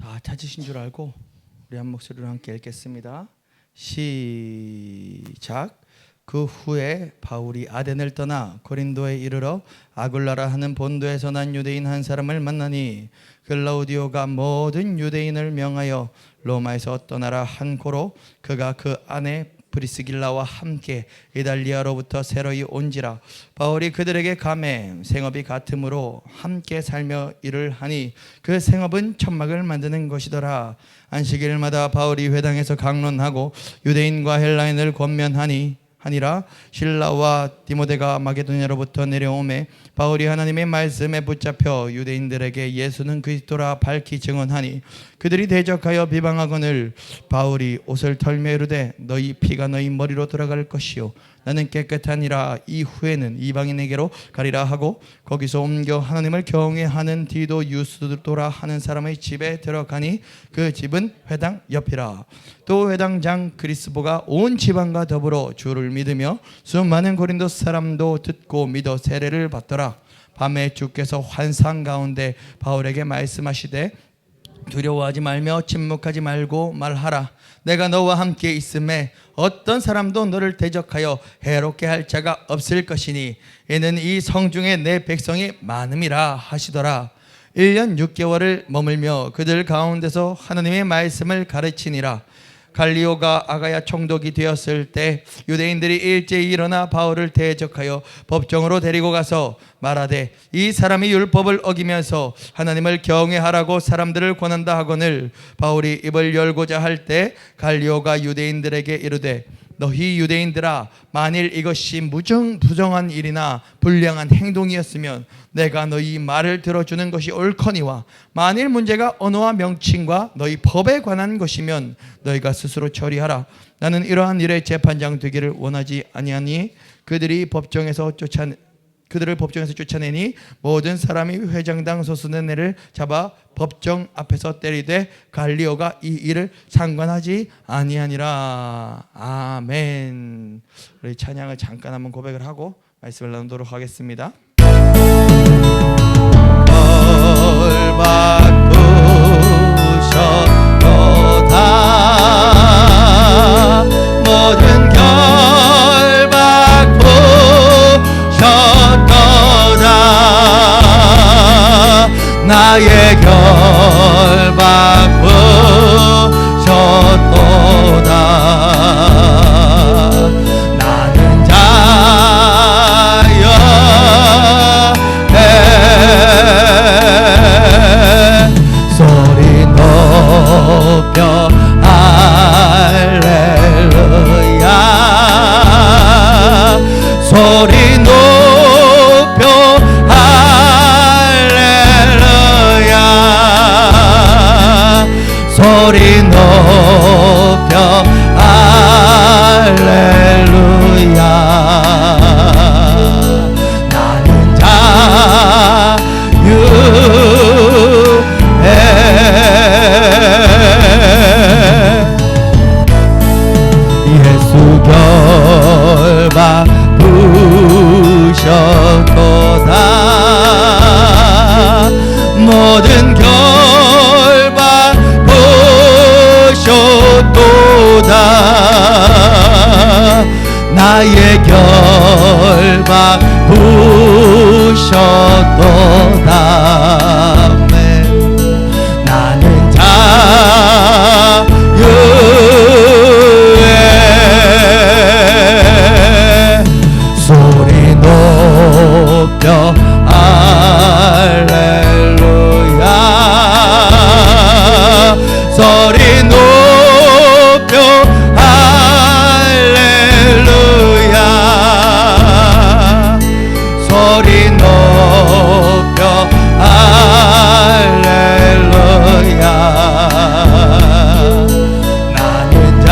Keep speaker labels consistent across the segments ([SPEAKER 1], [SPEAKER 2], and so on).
[SPEAKER 1] 다 찾으신 줄 알고 우리 한 목소리로 함께 읽겠습니다. 시작. 그 후에 바울이 아덴을 떠나 고린도에 이르러 아굴라라 하는 본도에서 난 유대인 한 사람을 만나니 글라우디오가 모든 유대인을 명하여 로마에서 떠나라 한 고로 그가 그 아내 브리스길라와 함께 이달리아로부터 새로이 온지라. 바울이 그들에게 감해 생업이 같으므로 함께 살며 일을 하니 그 생업은 천막을 만드는 것이더라. 안식일마다 바울이 회당에서 강론하고 유대인과 헬라인을 권면하니라. 실라와 디모데가 마게도냐로부터 내려오매 바울이 하나님의 말씀에 붙잡혀 유대인들에게 예수는 그리스도라 밝히 증언하니 그들이 대적하여 비방하거늘 바울이 옷을 털며 이르되 너희 피가 너희 머리로 돌아갈 것이요 나는 깨끗하니라. 이후에는 이방인에게로 가리라 하고 거기서 옮겨 하나님을 경외하는 디도 유스도라 하는 사람의 집에 들어가니 그 집은 회당 옆이라. 또 회당장 그리스보가 온 지방과 더불어 주를 믿으며 수많은 고린도 사람도 듣고 믿어 세례를 받더라. 밤에 주께서 환상 가운데 바울에게 말씀하시되 두려워하지 말며 침묵하지 말고 말하라. 내가 너와 함께 있음에 어떤 사람도 너를 대적하여 해롭게 할 자가 없을 것이니 이는 이 성중에 내 백성이 많음이라 하시더라. 1년 6개월을 머물며 그들 가운데서 하나님의 말씀을 가르치니라. 갈리오가 아가야 총독이 되었을 때 유대인들이 일제히 일어나 바울을 대적하여 법정으로 데리고 가서 말하되 이 사람이 율법을 어기면서 하나님을 경외하라고 사람들을 권한다 하거늘 바울이 입을 열고자 할 때 갈리오가 유대인들에게 이르되 너희 유대인들아 만일 이것이 부정한 일이나 불량한 행동이었으면 내가 너희 말을 들어주는 것이 옳거니와 만일 문제가 언어와 명칭과 너희 법에 관한 것이면 너희가 스스로 처리하라. 나는 이러한 일의 재판장 되기를 원하지 아니하니 그들을 법정에서 쫓아내니 모든 사람이 회장당 소수네를 잡아 법정 앞에서 때리되 갈리오가 이 일을 상관하지 아니하니라. 아멘. 우리 찬양을 잠깐 한번 고백을 하고 말씀을 나누도록 하겠습니다. 벌 바꾸셨도다 모든 결 바꾸셨도다 나의 결 바꾸셨도다 나는 자여 소리 높여 할렐루야 소리 높여 할렐루야 소리 높여 할렐루야 나는 자유해 예수 결 바꾸셨도다 모든 결 바꾸셨도다 나의 결 바꾸셨도다 나는 자유해 소리 높여 할렐루야 소리 높여 할렐루야 소리 높여 할렐루야 나는 자유해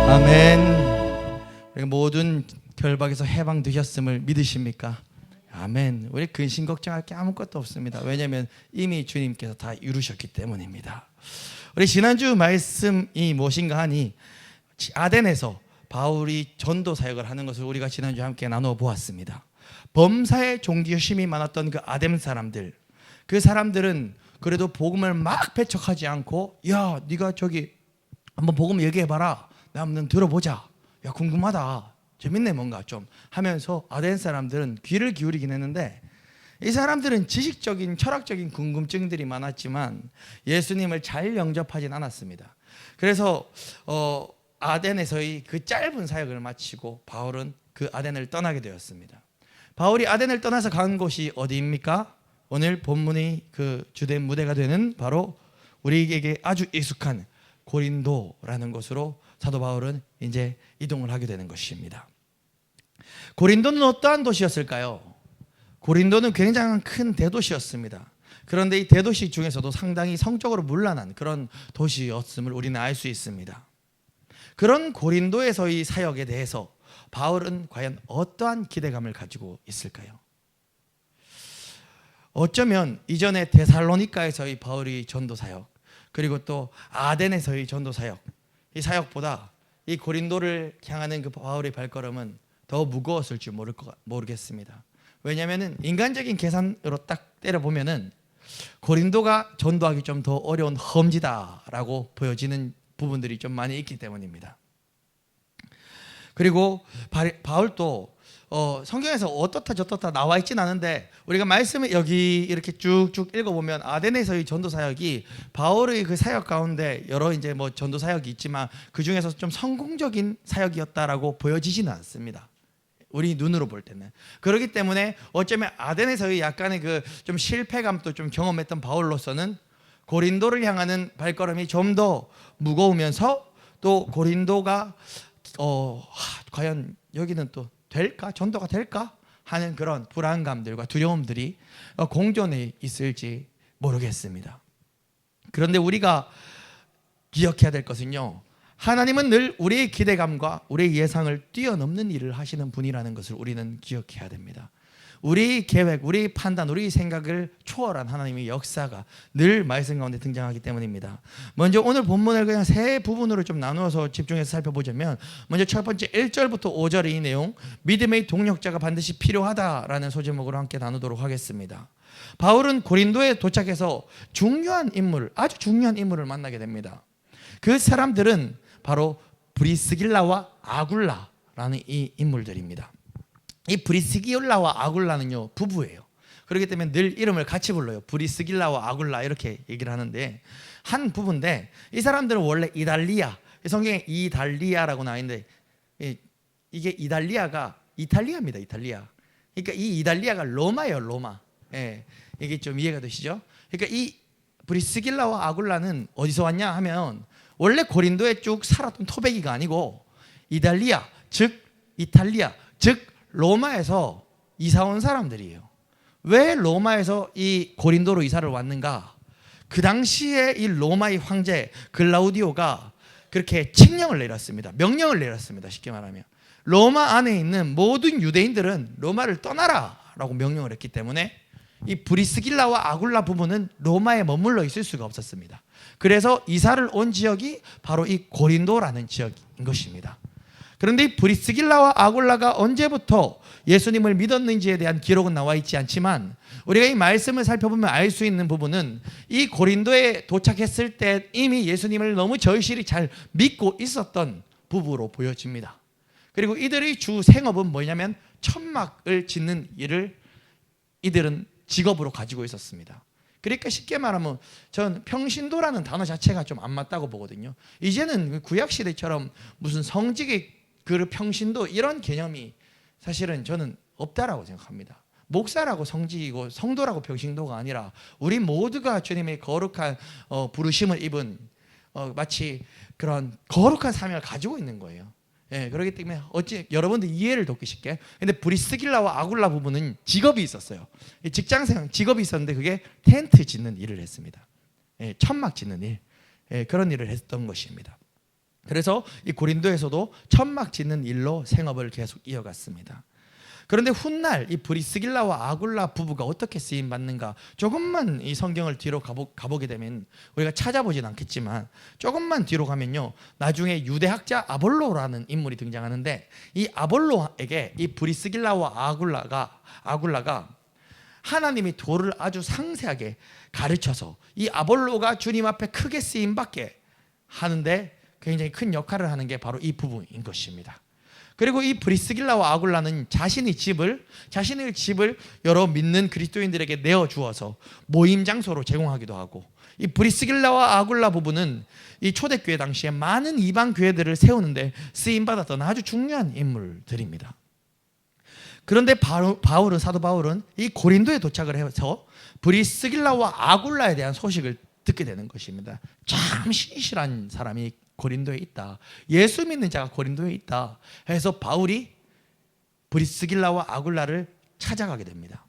[SPEAKER 1] 아멘. 우리 모든 결박에서 해방되셨음을 믿으십니까? 아멘. 우리 근심 걱정할 게 아무것도 없습니다. 왜냐하면 이미 주님께서 다 이루셨기 때문입니다. 우리 지난주 말씀이 무엇인가 하니 아덴에서 바울이 전도 사역을 하는 것을 우리가 지난주에 함께 나누어 보았습니다. 범사에 종교심이 많았던 그 아덴 사람들, 그 사람들은 그래도 복음을 막 배척하지 않고, 야 네가 저기 한번 복음 얘기해봐라, 나 한번 들어보자, 야 궁금하다, 재밌네 뭔가 좀 하면서 아덴 사람들은 귀를 기울이긴 했는데, 이 사람들은 지식적인 철학적인 궁금증들이 많았지만 예수님을 잘 영접하진 않았습니다. 그래서 아덴에서의 그 짧은 사역을 마치고 바울은 그 아덴을 떠나게 되었습니다. 바울이 아덴을 떠나서 간 곳이 어디입니까? 오늘 본문의 그 주된 무대가 되는 바로 우리에게 아주 익숙한 고린도라는 곳으로 사도 바울은 이제 이동을 하게 되는 것입니다. 고린도는 어떠한 도시였을까요? 고린도는 굉장히 큰 대도시였습니다. 그런데 이 대도시 중에서도 상당히 성적으로 문란한 그런 도시였음을 우리는 알 수 있습니다. 그런 고린도에서의 사역에 대해서 바울은 과연 어떠한 기대감을 가지고 있을까요? 어쩌면 이전에 데살로니가에서의 바울의 전도 사역, 그리고 또 아덴에서의 전도 사역, 이 사역보다 이 고린도를 향하는 그 바울의 발걸음은 더 무거웠을 줄 모르겠습니다. 왜냐하면 인간적인 계산으로 딱 때려보면은 고린도가 전도하기 좀 더 어려운 험지다라고 보여지는 부분들이 좀 많이 있기 때문입니다. 그리고 바울도 성경에서 어떻다 저떻다 나와 있진 않은데, 우리가 말씀을 여기 이렇게 쭉쭉 읽어보면 아덴에서의 전도 사역이 바울의 그 사역 가운데 여러 이제 뭐 전도 사역이 있지만 그 중에서 좀 성공적인 사역이었다라고 보여지지는 않습니다. 우리 눈으로 볼 때는. 그렇기 때문에 어쩌면 아덴에서의 약간의 그 좀 실패감도 좀 경험했던 바울로서는 고린도를 향하는 발걸음이 좀 더 무거우면서, 또 고린도가 과연 여기는 또 될까? 전도가 될까? 하는 그런 불안감들과 두려움들이 공존해 있을지 모르겠습니다. 그런데 우리가 기억해야 될 것은요, 하나님은 늘 우리의 기대감과 우리의 예상을 뛰어넘는 일을 하시는 분이라는 것을 우리는 기억해야 됩니다. 우리의 계획, 우리의 판단, 우리의 생각을 초월한 하나님의 역사가 늘 말씀 가운데 등장하기 때문입니다. 먼저 오늘 본문을 그냥 세 부분으로 좀 나누어서 집중해서 살펴보자면, 먼저 첫 번째 1절부터 5절의 이 내용, 믿음의 동력자가 반드시 필요하다라는 소제목으로 함께 나누도록 하겠습니다. 바울은 고린도에 도착해서 중요한 인물, 아주 중요한 인물을 만나게 됩니다. 그 사람들은 바로 브리스길라와 아굴라라는 이 인물들입니다. 이 브리스길라와 아굴라는요 부부예요. 그렇기 때문에 늘 이름을 같이 불러요. 브리스길라와 아굴라 이렇게 얘기를 하는데, 한 부부인데 이 사람들은 원래 이달리아, 성경에 이달리아라고 나와 있는데 이게 이달리아가 이탈리아입니다. 이탈리아. 그러니까 이 이달리아가 로마예요. 로마. 예, 이게 좀 이해가 되시죠? 그러니까 이 브리스길라와 아굴라는 어디서 왔냐 하면 원래 고린도에 쭉 살았던 토백이가 아니고 이달리아, 즉 이탈리아, 즉 로마에서 이사 온 사람들이에요. 왜 로마에서 이 고린도로 이사를 왔는가? 그 당시에 이 로마의 황제 글라우디오가 그렇게 칙령을 내렸습니다. 명령을 내렸습니다. 쉽게 말하면 로마 안에 있는 모든 유대인들은 로마를 떠나라 라고 명령을 했기 때문에 이 브리스길라와 아굴라 부부는 로마에 머물러 있을 수가 없었습니다. 그래서 이사를 온 지역이 바로 이 고린도라는 지역인 것입니다. 그런데 이 브리스길라와 아굴라가 언제부터 예수님을 믿었는지에 대한 기록은 나와 있지 않지만, 우리가 이 말씀을 살펴보면 알 수 있는 부분은 이 고린도에 도착했을 때 이미 예수님을 너무 절실히 잘 믿고 있었던 부부로 보여집니다. 그리고 이들의 주 생업은 뭐냐면 천막을 짓는 일을 이들은 직업으로 가지고 있었습니다. 그러니까 쉽게 말하면 전 평신도라는 단어 자체가 좀 안 맞다고 보거든요. 이제는 구약시대처럼 무슨 성직의 그 평신도 이런 개념이 사실은 저는 없다라고 생각합니다. 목사라고 성직이고 성도라고 평신도가 아니라 우리 모두가 주님의 거룩한 부르심을 입은 마치 그런 거룩한 사명을 가지고 있는 거예요. 예, 그렇기 때문에 여러분들 이해를 돕기 쉽게. 근데 브리스길라와 아굴라 부부는 직업이 있었어요. 직장생 직업이 있었는데 그게 텐트 짓는 일을 했습니다. 예, 천막 짓는 일, 예, 그런 일을 했던 것입니다. 그래서 이 고린도에서도 천막 짓는 일로 생업을 계속 이어갔습니다. 그런데 훗날 이 브리스길라와 아굴라 부부가 어떻게 쓰임 받는가, 조금만 이 성경을 뒤로 가보게 되면, 우리가 찾아보진 않겠지만 조금만 뒤로 가면요, 나중에 유대학자 아볼로라는 인물이 등장하는데, 이 아볼로에게 이 브리스길라와 아굴라가 하나님이 도를 아주 상세하게 가르쳐서 이 아볼로가 주님 앞에 크게 쓰임 받게 하는데 굉장히 큰 역할을 하는 게 바로 이 부부인 것입니다. 그리고 이 브리스길라와 아굴라는 자신의 집을 여러 믿는 그리스도인들에게 내어 주어서 모임 장소로 제공하기도 하고, 이 브리스길라와 아굴라 부부는 이 초대교회 당시에 많은 이방 교회들을 세우는데 쓰임 받았던 아주 중요한 인물들입니다. 그런데 사도 바울은 이 고린도에 도착을 해서 브리스길라와 아굴라에 대한 소식을 듣게 되는 것입니다. 참 신실한 사람이 고린도에 있다, 예수 믿는 자가 고린도에 있다 해서 바울이 브리스길라와 아굴라를 찾아가게 됩니다.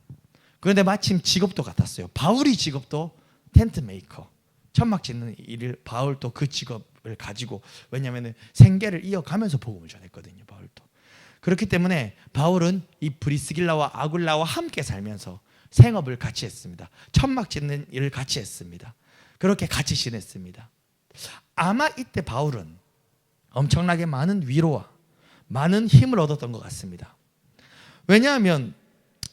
[SPEAKER 1] 그런데 마침 직업도 같았어요. 바울이 직업도 텐트 메이커, 천막 짓는 일을, 바울도 그 직업을 가지고, 왜냐하면 생계를 이어가면서 복음을 전했거든요, 바울도. 그렇기 때문에 바울은 이 브리스길라와 아굴라와 함께 살면서 생업을 같이 했습니다. 천막 짓는 일을 같이 했습니다. 그렇게 같이 지냈습니다. 아마 이때 바울은 엄청나게 많은 위로와 많은 힘을 얻었던 것 같습니다. 왜냐하면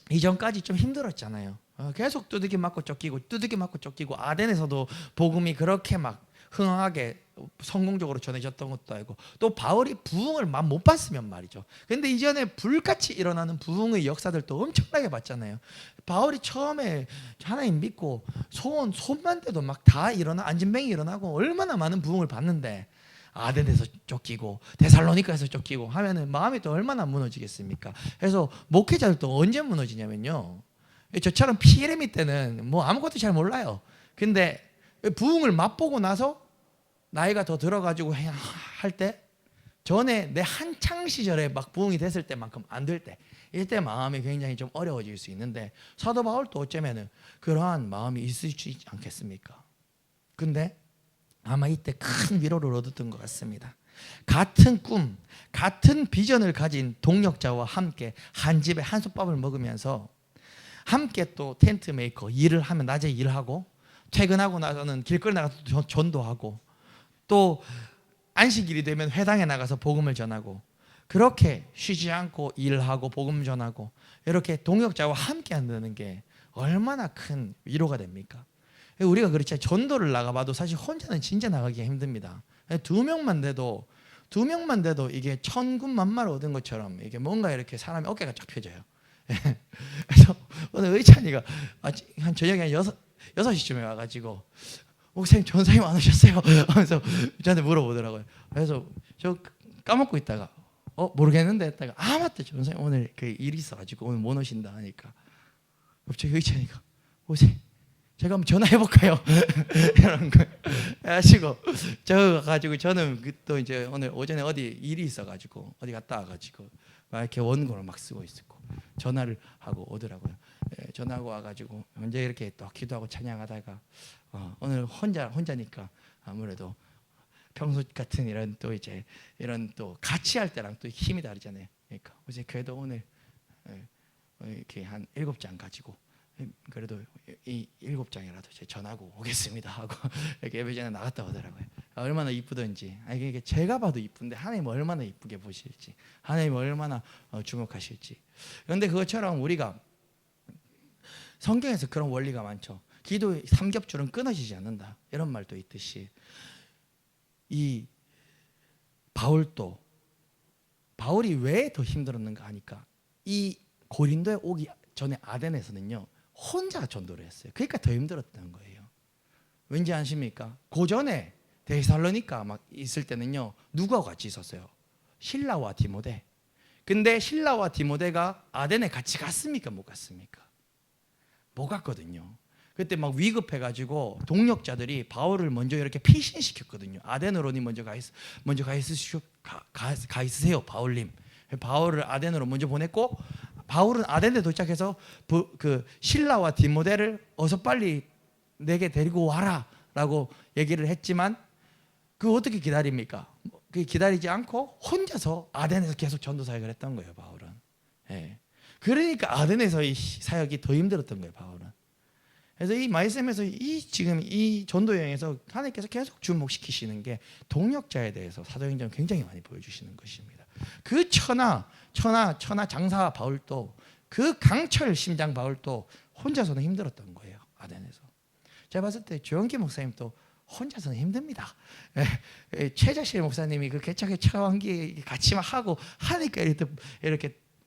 [SPEAKER 1] 이전까지 좀 힘들었잖아요. 계속 두들겨 맞고 쫓기고 아덴에서도 복음이 그렇게 막 흥황하게 성공적으로 전해졌던 것도 아니고, 또 바울이 부흥을 못 봤으면 말이죠. 근데 이전에 불같이 일어나는 부흥의 역사들도 엄청나게 봤잖아요. 바울이 처음에 하나님 믿고 손만 대도 막 다 안진뱅이 일어나고 얼마나 많은 부흥을 봤는데, 아덴에서 쫓기고 데살로니가에서 쫓기고 하면은 마음이 또 얼마나 무너지겠습니까? 그래서 목회자들도 언제 무너지냐면요, 저처럼 피레미 때는 뭐 아무것도 잘 몰라요. 근데 부흥을 맛보고 나서 나이가 더 들어가지고 할 때, 전에 내 한창 시절에 막 부흥이 됐을 때만큼 안 될 때, 이때 마음이 굉장히 좀 어려워질 수 있는데, 사도 바울도 어쩌면은 그러한 마음이 있을 수 있지 않겠습니까? 근데 아마 이때 큰 위로를 얻었던 것 같습니다. 같은 꿈, 같은 비전을 가진 동역자와 함께 한 집에 한솥밥을 먹으면서 함께 또 텐트 메이커 일을 하면 낮에 일하고, 퇴근하고 나서는 길거리 나가서 전도하고, 또 안식일이 되면 회당에 나가서 복음을 전하고, 그렇게 쉬지 않고 일하고 복음 전하고, 이렇게 동역자와 함께 한다는 게 얼마나 큰 위로가 됩니까? 우리가 그렇지, 전도를 나가봐도 사실 혼자는 진짜 나가기가 힘듭니다. 두 명만 돼도 이게 천군만마를 얻은 것처럼 이게 뭔가 이렇게 사람의 어깨가 쫙 펴져요. 그래서 오늘 의찬이가 한 저녁에 한 6시쯤에 와가지고, 목사님 전사님 안 오셨어요? 하면서 저한테 물어보더라고요. 그래서 저 까먹고 있다가 모르겠는데 했다가, 맞다, 전사님 오늘 그 일이 있어가지고 오늘 못 오신다 하니까 갑자기 의찬이가, 오세요, 제가 한번 전화해볼까요? 이런 거 해가지고 저 가지고, 저는 또 이제 오늘 오전에 어디 일이 있어가지고 어디 갔다 와가지고 막 이렇게 원고를 막 쓰고 있었고, 전화를 하고 오더라고요. 전화하고 와가지고 언제 이렇게 또 기도하고 찬양하다가 오늘 혼자니까 아무래도 평소 같은 이런 또 같이 할 때랑 또 힘이 다르잖아요. 그러니까 어제 그래도 오늘 이렇게 한 7장 가지고, 그래도 이 7장이라도 전하고 오겠습니다 하고 이렇게 예배 전에 나갔다 오더라고요. 얼마나 이쁘던지. 이게 제가 봐도 이쁜데 하나님 얼마나 이쁘게 보실지, 하나님 얼마나 주목하실지. 그런데 그것처럼 우리가 성경에서 그런 원리가 많죠. 기도의 삼겹줄은 끊어지지 않는다, 이런 말도 있듯이, 이 바울이 왜 더 힘들었는가 하니까, 이 고린도에 오기 전에 아덴에서는요 혼자 전도를 했어요. 그러니까 더 힘들었던 거예요. 왠지 아십니까? 그 전에 데살로니가 막 있을 때는요 누구하고 같이 있었어요? 실라와 디모데. 근데 실라와 디모데가 아덴에 같이 갔습니까? 못 갔습니까? 못 갔거든요. 그때 막 위급해가지고 동력자들이 바울을 먼저 이렇게 피신시켰거든요. 아덴으로 먼저 가 있으세요, 바울님. 바울을 아덴으로 먼저 보냈고, 바울은 아덴에 도착해서 그 실라와 디모데를 어서 빨리 내게 데리고 와라라고 얘기를 했지만, 그 어떻게 기다립니까? 그 기다리지 않고 혼자서 아덴에서 계속 전도 사역을 했던 거예요, 바울은. 예. 그러니까 아덴에서 이 사역이 더 힘들었던 거예요, 바울은. 그래서 이 말씀에서 지금 이 전도 여행에서 하나님께서 계속 주목시키시는 게 동역자에 대해서 사도행전 굉장히 많이 보여주시는 것입니다. 그 천하 장사 바울도, 그 강철 심장 바울도 혼자서는 힘들었던 거예요, 아덴에서. 제가 봤을 때 조영기 목사님도 혼자서는 힘듭니다. 최자실 목사님이 그 개척의 차원기 같이 하고 하니까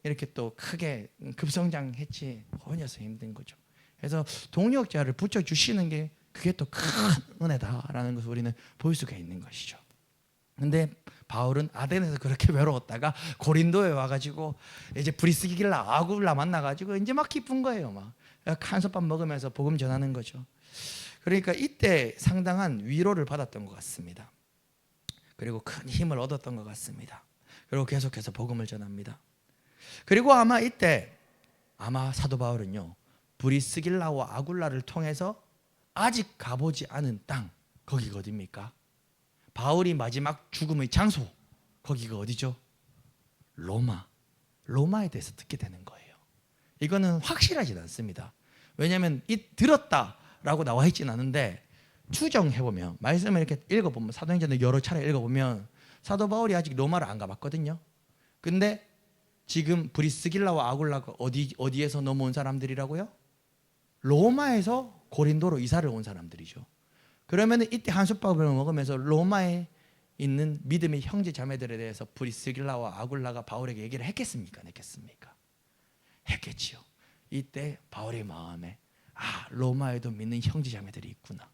[SPEAKER 1] 이렇게 또 크게 급성장했지, 혼자서 힘든 거죠. 그래서 동역자를 붙여주시는 게 그게 또 큰 은혜다라는 것을 우리는 볼 수가 있는 것이죠. 근데 바울은 아덴에서 그렇게 외로웠다가 고린도에 와가지고 이제 브리스길라 아굴라 만나가지고 이제 막 기쁜 거예요. 막 한솥밥 먹으면서 복음 전하는 거죠. 그러니까 이때 상당한 위로를 받았던 것 같습니다. 그리고 큰 힘을 얻었던 것 같습니다. 그리고 계속해서 복음을 전합니다. 그리고 아마 이때 사도 바울은요, 브리스길라와 아굴라를 통해서 아직 가보지 않은 땅, 거기가 어디입니까? 바울이 마지막 죽음의 장소, 거기가 어디죠? 로마에 대해서 듣게 되는 거예요. 이거는 확실하진 않습니다. 왜냐하면 들었다라고 나와 있진 않은데, 추정해보면, 말씀을 이렇게 읽어보면, 사도행전을 여러 차례 읽어보면 사도 바울이 아직 로마를 안 가봤거든요. 근데 지금 브리스길라와 아굴라가 어디에서 넘어온 사람들이라고요? 로마에서 고린도로 이사를 온 사람들이죠. 그러면 이때 한솥밥을 먹으면서 로마에 있는 믿음의 형제 자매들에 대해서 브리스길라와 아굴라가 바울에게 얘기를 했겠습니까? 안 했겠습니까? 했겠지요. 이때 바울의 마음에 로마에도 믿는 형제 자매들이 있구나.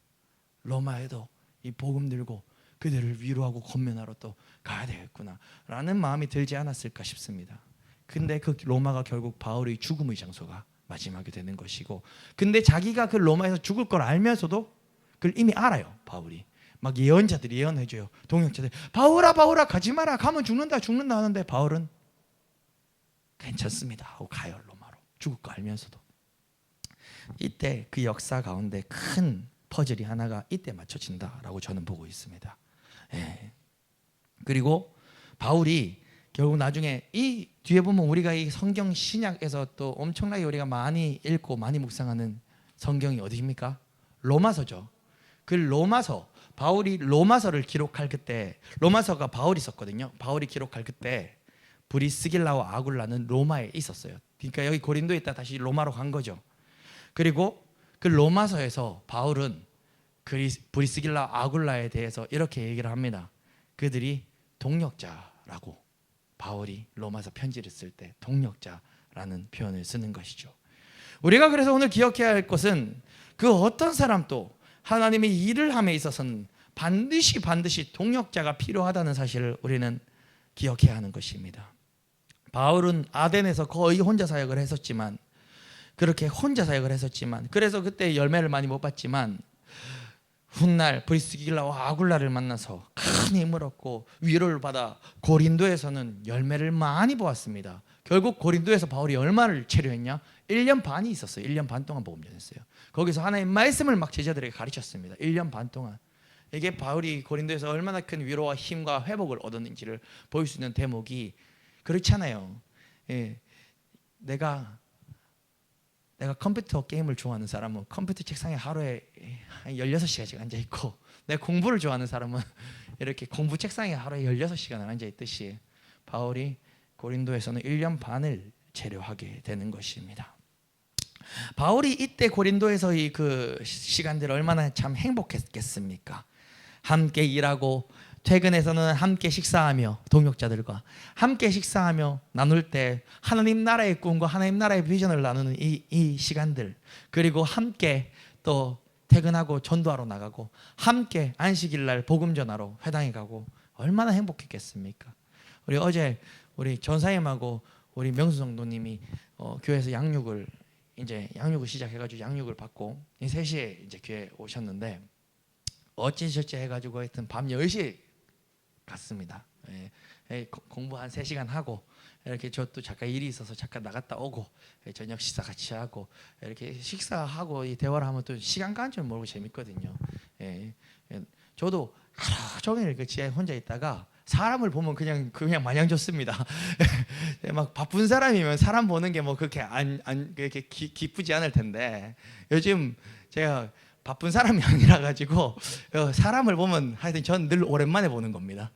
[SPEAKER 1] 로마에도 이 복음 들고 그들을 위로하고 권면하러 또 가야 되겠구나 라는 마음이 들지 않았을까 싶습니다. 근데 그 로마가 결국 바울의 죽음의 장소가 마지막이 되는 것이고, 근데 자기가 그 로마에서 죽을 걸 알면서도 그걸 이미 알아요. 바울이 막 예언자들이 예언해줘요. 동역자들, 바울아 가지 마라, 가면 죽는다 하는데 바울은 괜찮습니다 하고 가요. 로마로 죽을 거 알면서도. 이때 그 역사 가운데 큰 퍼즐이 하나가 이때 맞춰진다라고 저는 보고 있습니다. 그리고 바울이 결국 나중에 이 뒤에 보면 우리가 이 성경 신약에서 또 엄청나게 우리가 많이 읽고 많이 묵상하는 성경이 어디입니까? 로마서죠. 그 바울이 로마서를 기록할 그때, 로마서가 바울이 썼거든요. 바울이 기록할 그때 브리스길라와 아굴라는 로마에 있었어요. 그러니까 여기 고린도에 있다 다시 로마로 간 거죠. 그리고 그 로마서에서 바울은 브리스길라 아굴라에 대해서 이렇게 얘기를 합니다. 그들이 동역자라고, 바울이 로마서 편지를 쓸 때 동역자라는 표현을 쓰는 것이죠. 우리가 그래서 오늘 기억해야 할 것은, 그 어떤 사람도 하나님의 일을 함에 있어서는 반드시 동역자가 필요하다는 사실을 우리는 기억해야 하는 것입니다. 바울은 아덴에서 거의 혼자 사역을 했었지만, 그래서 그때 열매를 많이 못 봤지만, 훗날 브리스길라와 아굴라를 만나서 큰 힘을 얻고 위로를 받아 고린도에서는 열매를 많이 보았습니다. 결국 고린도에서 바울이 얼마를 체류했냐? 1년 반이 있었어요. 1년 반 동안 복음 전했어요. 거기서 하나님의 말씀을 막 제자들에게 가르쳤습니다. 1년 반 동안. 이게 바울이 고린도에서 얼마나 큰 위로와 힘과 회복을 얻었는지를 보일 수 있는 대목이, 그렇잖아요. 내가 컴퓨터 게임을 좋아하는 사람은 컴퓨터 책상에 하루에 한 16시간씩 앉아있고, 내가 공부를 좋아하는 사람은 이렇게 공부 책상에 하루에 16시간을 앉아있듯이 바울이 고린도에서는 1년 반을 체류하게 되는 것입니다. 바울이 이때 고린도에서의 그 시간들 얼마나 참 행복했겠습니까? 함께 일하고 퇴근해서는 함께 식사하며, 동역자들과 함께 식사하며 나눌 때 하나님 나라의 꿈과 하나님 나라의 비전을 나누는 이 시간들, 그리고 함께 또 퇴근하고 전도하러 나가고 함께 안식일 날 복음 전하러 회당에 가고, 얼마나 행복했겠습니까? 우리 어제 우리 전사님하고 우리 명수 성도님이 교회에서 양육을 시작해가지고 양육을 받고 3시에 이제 교회 오셨는데, 어찌저찌 해가지고 하여튼 밤 10시에 갔습니다. 공부 한 3시간 하고, 이렇게 저 또 잠깐 일이 있어서 잠깐 나갔다 오고, 저녁 식사 같이 하고, 이렇게 식사하고 이 대화를 하면 또 시간 가는 줄 모르고 재밌거든요. 저도 하루 종일 그 지하에 혼자 있다가 사람을 보면 그냥 마냥 좋습니다. 막 바쁜 사람이면 사람 보는 게 뭐 그렇게 그렇게 기쁘지 않을 텐데, 요즘 제가 바쁜 사람이 아니라 가지고 사람을 보면 하여튼 전 늘 오랜만에 보는 겁니다.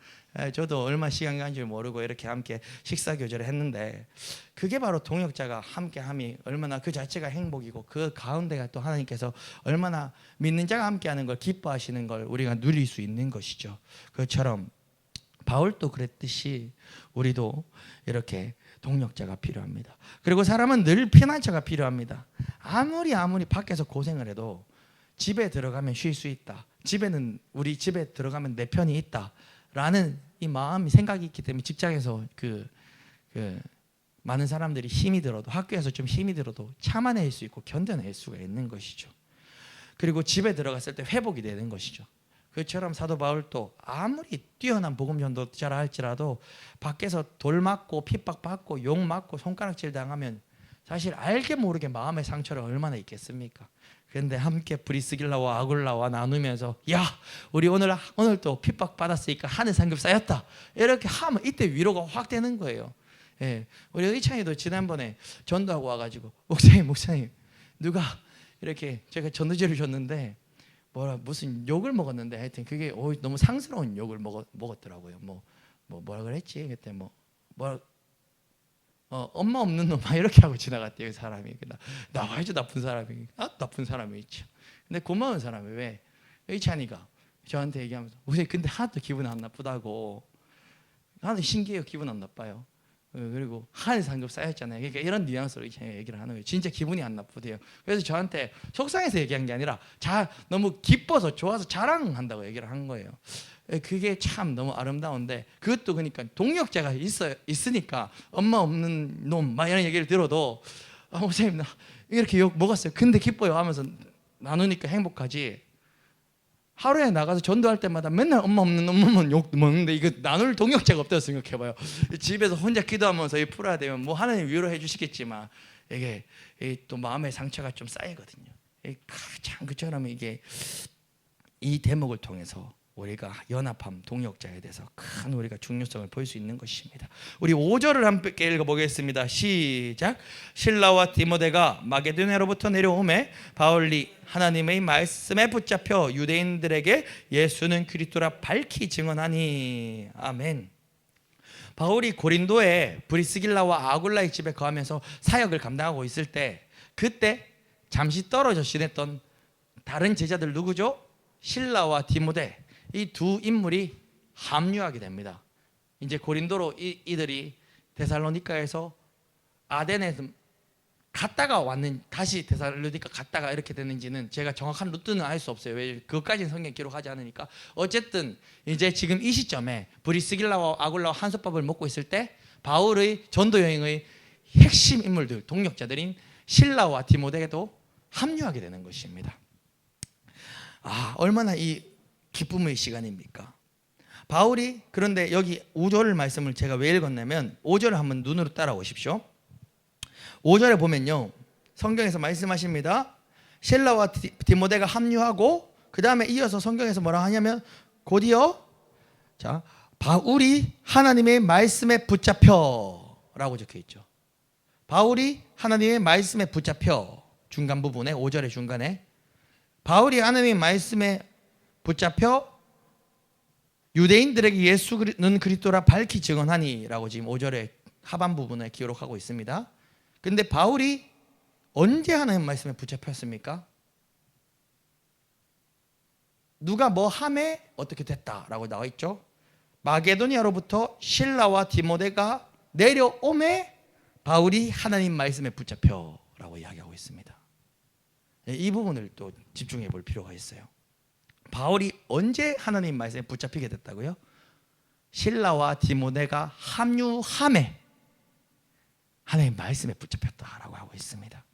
[SPEAKER 1] 저도 얼마 시간 간 줄 모르고 이렇게 함께 식사 교제를 했는데, 그게 바로 동역자가 함께함이 얼마나 그 자체가 행복이고, 그 가운데가 또 하나님께서 얼마나 믿는 자가 함께하는 걸 기뻐하시는 걸 우리가 누릴 수 있는 것이죠. 그처럼 바울도 그랬듯이 우리도 이렇게 동역자가 필요합니다. 그리고 사람은 늘 피난처가 필요합니다. 아무리 밖에서 고생을 해도 집에 들어가면 쉴 수 있다, 집에는 우리 집에 들어가면 내 편이 있다 라는 이 마음이 생각이 있기 때문에, 직장에서 많은 사람들이 힘이 들어도, 학교에서 좀 힘이 들어도 참아낼 수 있고 견뎌낼 수가 있는 것이죠. 그리고 집에 들어갔을 때 회복이 되는 것이죠. 그처럼 사도 바울도 아무리 뛰어난 복음 전도자라 할지라도 밖에서 돌 맞고 핍박받고 욕 맞고 손가락질 당하면 사실 알게 모르게 마음의 상처가 얼마나 있겠습니까? 그런데 함께 브리스길라와 아굴라와 나누면서, 야, 우리 오늘 또 핍박받았으니까 하늘 상급 쌓였다, 이렇게 하면 이때 위로가 확 되는 거예요. 예, 우리 의찬이도 지난번에 전도하고 와가지고, 목사님 누가 이렇게, 제가 전도제를 줬는데 무슨 욕을 먹었는데, 하여튼 그게 너무 상스러운 욕을 먹었더라고요. 뭐라 그랬지 그때, 엄마 없는 놈아 이렇게 하고 지나갔대요. 사람이 나와야지, 나쁜 사람이. 나쁜 사람이 있죠. 근데 고마운 사람이, 왜 의찬이가 저한테 얘기하면서, 우선 근데 하나도 기분 안 나쁘다고, 하나도 신기해요. 기분 안 나빠요. 그리고 하늘 상급 쌓였잖아요. 그러니까 이런 뉘앙스로 얘기를 하는 거예요. 진짜 기분이 안 나쁘대요. 그래서 저한테 속상해서 얘기한 게 아니라 너무 기뻐서 좋아서 자랑한다고 얘기를 한 거예요. 그게 참 너무 아름다운데, 그것도 그러니까 동역자가 있으니까 엄마 없는 놈 막 이런 얘기를 들어도, 목사님 나 이렇게 욕 먹었어요, 근데 기뻐요 하면서 나누니까 행복하지, 하루에 나가서 전도할 때마다 맨날 엄마 없는 놈만 욕 먹는데 이거 나눌 동역자가 없다고 생각해봐요. 집에서 혼자 기도하면서 풀어야 되면 뭐 하나님 위로해 주시겠지만, 이게 또 마음의 상처가 좀 쌓이거든요. 참 그처럼 이게 이 대목을 통해서 우리가 연합함, 동역자에 대해서 큰 우리가 중요성을 볼 수 있는 것입니다. 우리 5절을 함께 읽어보겠습니다. 시작. 신라와 디모데가 마게도냐로부터 내려오매 바울이 하나님의 말씀에 붙잡혀 유대인들에게 예수는 그리스도라 밝히 증언하니. 아멘. 바울이 고린도에 브리스길라와 아굴라의 집에 거하면서 사역을 감당하고 있을 때, 그때 잠시 떨어져 지냈던 다른 제자들 누구죠? 신라와 디모데, 이 두 인물이 합류하게 됩니다. 이제 고린도로 이들이 데살로니가에서 아덴에서 갔다가 왔는, 다시 데살로니가 갔다가 이렇게 됐는지는 제가 정확한 루트는 알 수 없어요. 왜? 그것까지는 성경에 기록하지 않으니까. 어쨌든 이제 지금 이 시점에 브리스길라와 아굴라와 한솥밥을 먹고 있을 때 바울의 전도 여행의 핵심 인물들, 동역자들인 신라와 디모데도 합류하게 되는 것입니다. 얼마나 이 기쁨의 시간입니까? 바울이, 그런데 여기 5절 말씀을 제가 왜 읽었냐면, 5절을 한번 눈으로 따라오십시오. 5절에 보면요, 성경에서 말씀하십니다. 신라와 디모데가 합류하고, 그 다음에 이어서 성경에서 뭐라 하냐면, 곧이어 바울이 하나님의 말씀에 붙잡혀 라고 적혀 있죠. 바울이 하나님의 말씀에 붙잡혀, 중간 부분에, 5절의 중간에 바울이 하나님의 말씀에 붙잡혀 유대인들에게 예수는 그리스도라 밝히 증언하니 라고 지금 5절의 하반 부분에 기록하고 있습니다. 그런데 바울이 언제 하나님 말씀에 붙잡혔습니까? 누가 뭐 함에 어떻게 됐다라고 나와 있죠. 마게도니아로부터 신라와 디모데가 내려오매 바울이 하나님 말씀에 붙잡혀라고 이야기하고 있습니다. 이 부분을 또 집중해 볼 필요가 있어요. 바울이 언제 하나님 말씀에 붙잡히게 됐다고요? 신라와 디모데가 합류함에 하나님 말씀에 붙잡혔다라고 하고 있습니다.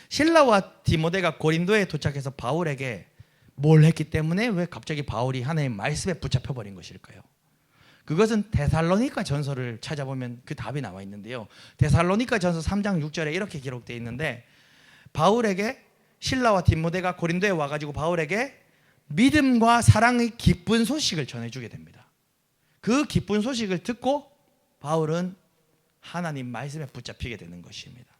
[SPEAKER 1] 신라와 디모데가 고린도에 도착해서 바울에게 뭘 했기 때문에 왜 갑자기 바울이 하나님 말씀에 붙잡혀 버린 것일까요? 그것은 데살로니가 전서를 찾아보면 그 답이 나와 있는데요. 데살로니가 전서 3장 6절에 이렇게 기록되어 있는데, 바울에게 신라와 디모데가 고린도에 와가지고 바울에게 믿음과 사랑의 기쁜 소식을 전해주게 됩니다. 그 기쁜 소식을 듣고 바울은 하나님 말씀에 붙잡히게 되는 것입니다.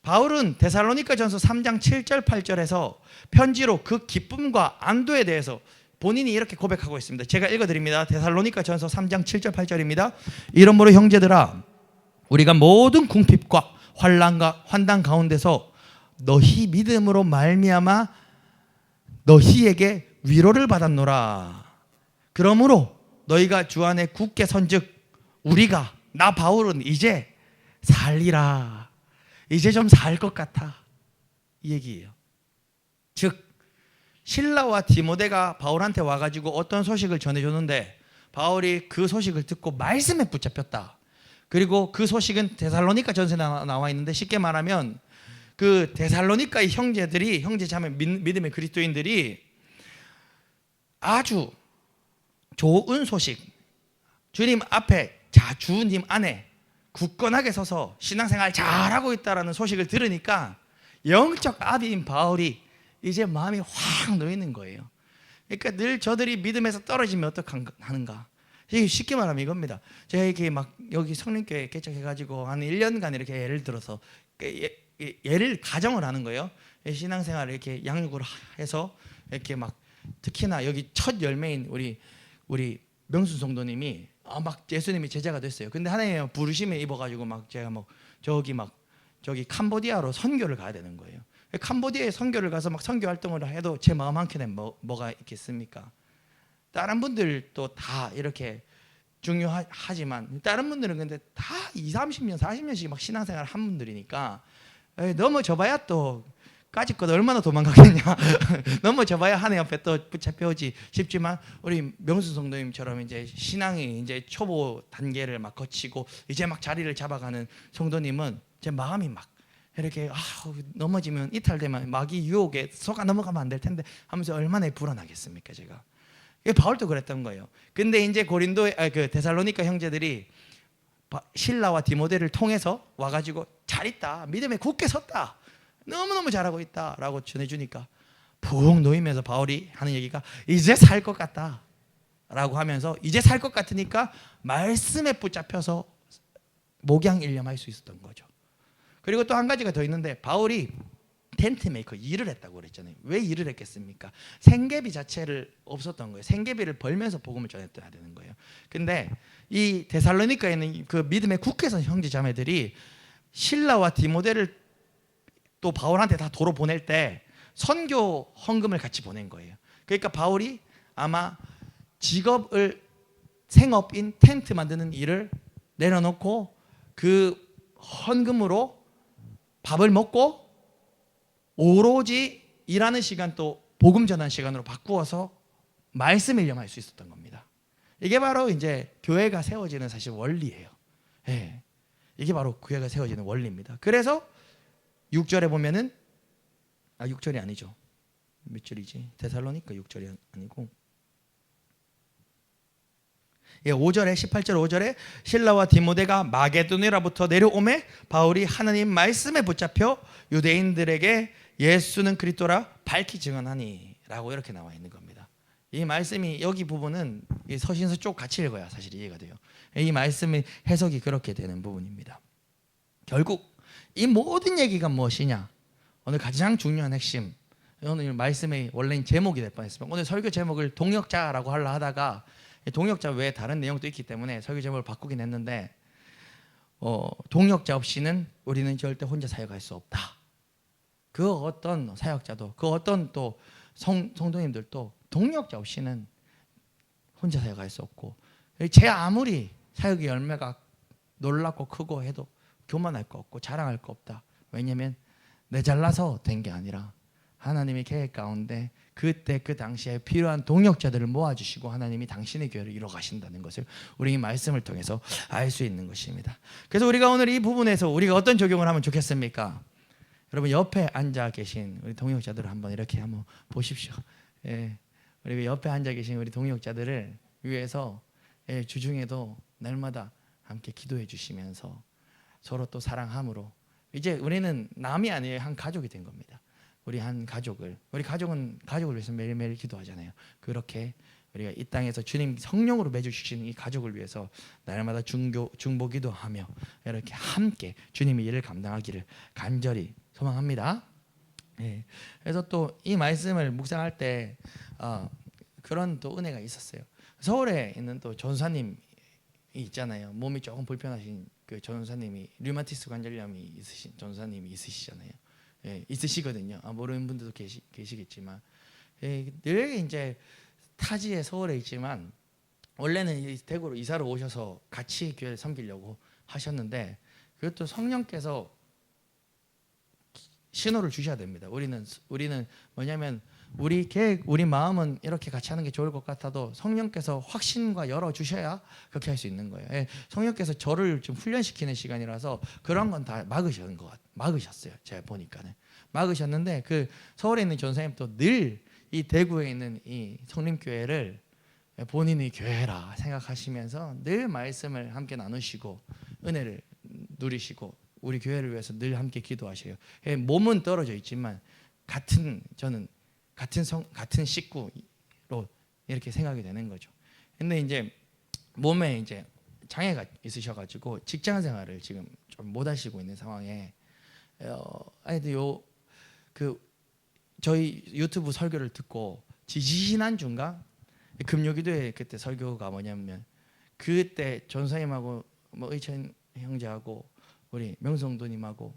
[SPEAKER 1] 바울은 데살로니가전서 3장 7절 8절에서 편지로 그 기쁨과 안도에 대해서 본인이 이렇게 고백하고 있습니다. 제가 읽어드립니다. 데살로니가전서 3장 7절 8절입니다. 이러므로 형제들아, 우리가 모든 궁핍과 환난과 환난 가운데서 너희 믿음으로 말미암아 너희에게 위로를 받았노라. 그러므로 너희가 주 안에 굳게 선즉 우리가, 나 바울은 이제 살리라. 이제 좀 살 것 같아, 이 얘기예요. 즉 실라와 디모데가 바울한테 와가지고 어떤 소식을 전해줬는데 바울이 그 소식을 듣고 말씀에 붙잡혔다. 그리고 그 소식은 데살로니가 전서에 나와 있는데, 쉽게 말하면 그 데살로니가의 형제들이, 형제자매 믿음의 그리스도인들이 아주 좋은 소식, 주님 앞에, 주님 안에 굳건하게 서서 신앙생활 잘하고 있다라는 소식을 들으니까 영적 아비인 바울이 이제 마음이 확 놓이는 거예요. 그러니까 늘 저들이 믿음에서 떨어지면 어떡하는가. 쉽게 말하면 이겁니다. 제가 이렇게 막 여기 성령교회 개척해가지고 한 1년간 이렇게 예를 들어서 예를 가정을 하는 거예요. 신앙생활을 이렇게 양육을 해서 이렇게 막, 특히나 여기 첫 열매인 우리 명순 성도님이 막 예수님이 제자가 됐어요. 근데 하나님의 부르심에 입어가지고 막 제가 막 저기 캄보디아로 선교를 가야 되는 거예요. 캄보디아에 선교를 가서 막 선교 활동을 해도 제 마음 한켠에 뭐가 있겠습니까? 다른 분들도 다 이렇게 중요하지만 다른 분들은 근데 다 20, 30년, 40년씩 막 신앙생활 한 분들이니까 넘어져봐야 또 까짓것 얼마나 도망가겠냐. 넘어져봐야 하나님 앞에 또 붙잡혀오지 싶지만, 우리 명순 성도님처럼 이제 신앙이 이제 초보 단계를 막 거치고 이제 막 자리를 잡아가는 성도님은 제 마음이 막 이렇게 넘어지면, 이탈되면 마귀 유혹에 속아 넘어가면 안 될 텐데 하면서 얼마나 불안하겠습니까, 제가. 바울도 그랬던 거예요. 근데 이제 그 데살로니가 형제들이 실라와 디모데를 통해서 와가지고 잘 있다, 믿음에 굳게 섰다, 너무너무 잘하고 있다 라고 전해주니까 푹 놓이면서 바울이 하는 얘기가 이제 살 것 같다 라고 하면서, 이제 살 것 같으니까 말씀에 붙잡혀서 목양일념할 수 있었던 거죠. 그리고 또 한 가지가 더 있는데, 바울이 텐트 메이커 일을 했다고 그랬잖아요. 왜 일을 했겠습니까? 생계비 자체를 없었던 거예요. 생계비를 벌면서 복음을 전했어야 되는 거예요. 근데 이 데살로니가에 있는 그 믿음의 국회선 형제 자매들이 실라와 디모데를 또 바울한테 다 도로 보낼 때 선교 헌금을 같이 보낸 거예요. 그러니까 바울이 아마 직업을, 생업인 텐트 만드는 일을 내려놓고 그 헌금으로 밥을 먹고 오로지 일하는 시간, 또 복음 전하는 시간으로 바꾸어서 말씀 일념할 수 있었던 겁니다. 이게 바로 이제 교회가 세워지는 사실 원리예요. 예. 이게 바로 교회가 세워지는 원리입니다. 그래서 6절에 보면은 6절이 아니죠. 몇 절이지? 데살로니가 6절이 아니고 5절에 18절 5절에 실라와 디모데가 마게도니아로부터 내려오매 바울이 하나님 말씀에 붙잡혀 유대인들에게 예수는 그리스도라 밝히 증언하니 라고 이렇게 나와 있는 겁니다. 이 말씀이, 여기 부분은 서신서 쪽 같이 읽어야 사실 이해가 돼요. 이 말씀의 해석이 그렇게 되는 부분입니다. 결국 이 모든 얘기가 무엇이냐? 오늘 가장 중요한 핵심, 오늘 말씀의 원래는 제목이 될 뻔했습니다. 오늘 설교 제목을 동역자라고 하려 하다가 동역자 외에 다른 내용도 있기 때문에 설교 제목을 바꾸긴 했는데, 동역자 없이는 우리는 절대 혼자 사역할 수 없다. 그 어떤 사역자도, 그 어떤 또 성도님들도 동역자 없이는 혼자 사역할 수 없고, 제 아무리 사역의 열매가 놀랍고 크고 해도 교만할 거 없고 자랑할 거 없다. 왜냐하면 내 잘나서 된 게 아니라 하나님의 계획 가운데 그때 그 당시에 필요한 동역자들을 모아주시고 하나님이 당신의 교회를 이뤄 가신다는 것을 우리 이 말씀을 통해서 알 수 있는 것입니다. 그래서 우리가 오늘 이 부분에서 우리가 어떤 적용을 하면 좋겠습니까? 여러분, 옆에 앉아 계신 우리 동역자들을 한번 이렇게 한번 보십시오. 우리 옆에 앉아 계신 우리 동역자들을 위해서 주중에도 날마다 함께 기도해 주시면서 서로 또 사랑함으로, 이제 우리는 남이 아니에요. 한 가족이 된 겁니다. 우리 한 가족을, 우리 가족은 가족을 위해서 매일매일 기도하잖아요. 그렇게 우리가 이 땅에서 주님 성령으로 맺어 주시는 이 가족을 위해서 날마다 중보기도 하며 이렇게 함께 주님의 일을 감당하기를 간절히 소망합니다. 예. 그래서 또 이 말씀을 묵상할 때 그런 또 은혜가 있었어요. 서울에 있는 또 전사님이 있잖아요. 몸이 조금 불편하신 그 전사님이 류마티스 관절염이 있으신 전사님이 있으시잖아요. 예, 있으시거든요. 모르는 분들도 계시겠지만 늘 이제 타지에 서울에 있지만 원래는 대구로 이사를 오셔서 같이 교회를 섬기려고 하셨는데 그것도 성령께서 신호를 주셔야 됩니다. 우리는 뭐냐면 우리 계획, 우리 마음은 이렇게 같이 하는 게 좋을 것 같아도 성령께서 확신과 열어 주셔야 그렇게 할 수 있는 거예요. 예, 성령께서 저를 좀 훈련시키는 시간이라서 그런 건 다 막으셨어요. 제가 보니까는 막으셨는데 그 서울에 있는 전사님도 늘 이 대구에 있는 이 성림교회를 본인의 교회라 생각하시면서 늘 말씀을 함께 나누시고 은혜를 누리시고 우리 교회를 위해서 늘 함께 기도하셔요. 몸은 떨어져 있지만 저는 같은 식구로 이렇게 생각이 되는 거죠. 근데 이제 몸에 이제 장애가 있으셔가지고 직장 생활을 지금 좀 못 하시고 있는 상황에 저희 유튜브 설교를 듣고 지지난주인가 금요기도에 그때 설교가 뭐냐면 그때 전사님하고 뭐 의천 형제하고 우리 명성도님하고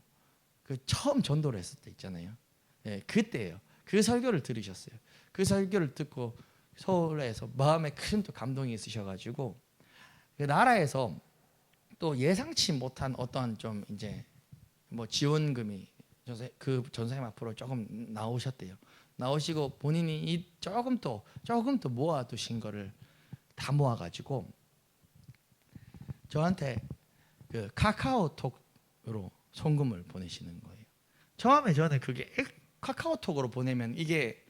[SPEAKER 1] 그 처음 전도를 했을 때 있잖아요. 예, 그때예요. 그 설교를 들으셨어요. 그 설교를 듣고 서울에서 마음에 큰 또 감동이 있으셔가지고 그 나라에서 또 예상치 못한 어떠한 좀 이제 뭐 지원금이 그 전사님 앞으로 조금 나오셨대요. 나오시고 본인이 조금 더 모아두신 거를 다 모아가지고 저한테 그 카카오톡으로 송금을 보내시는 거예요. 처음에 저는 그게 카카오톡으로 보내면 이게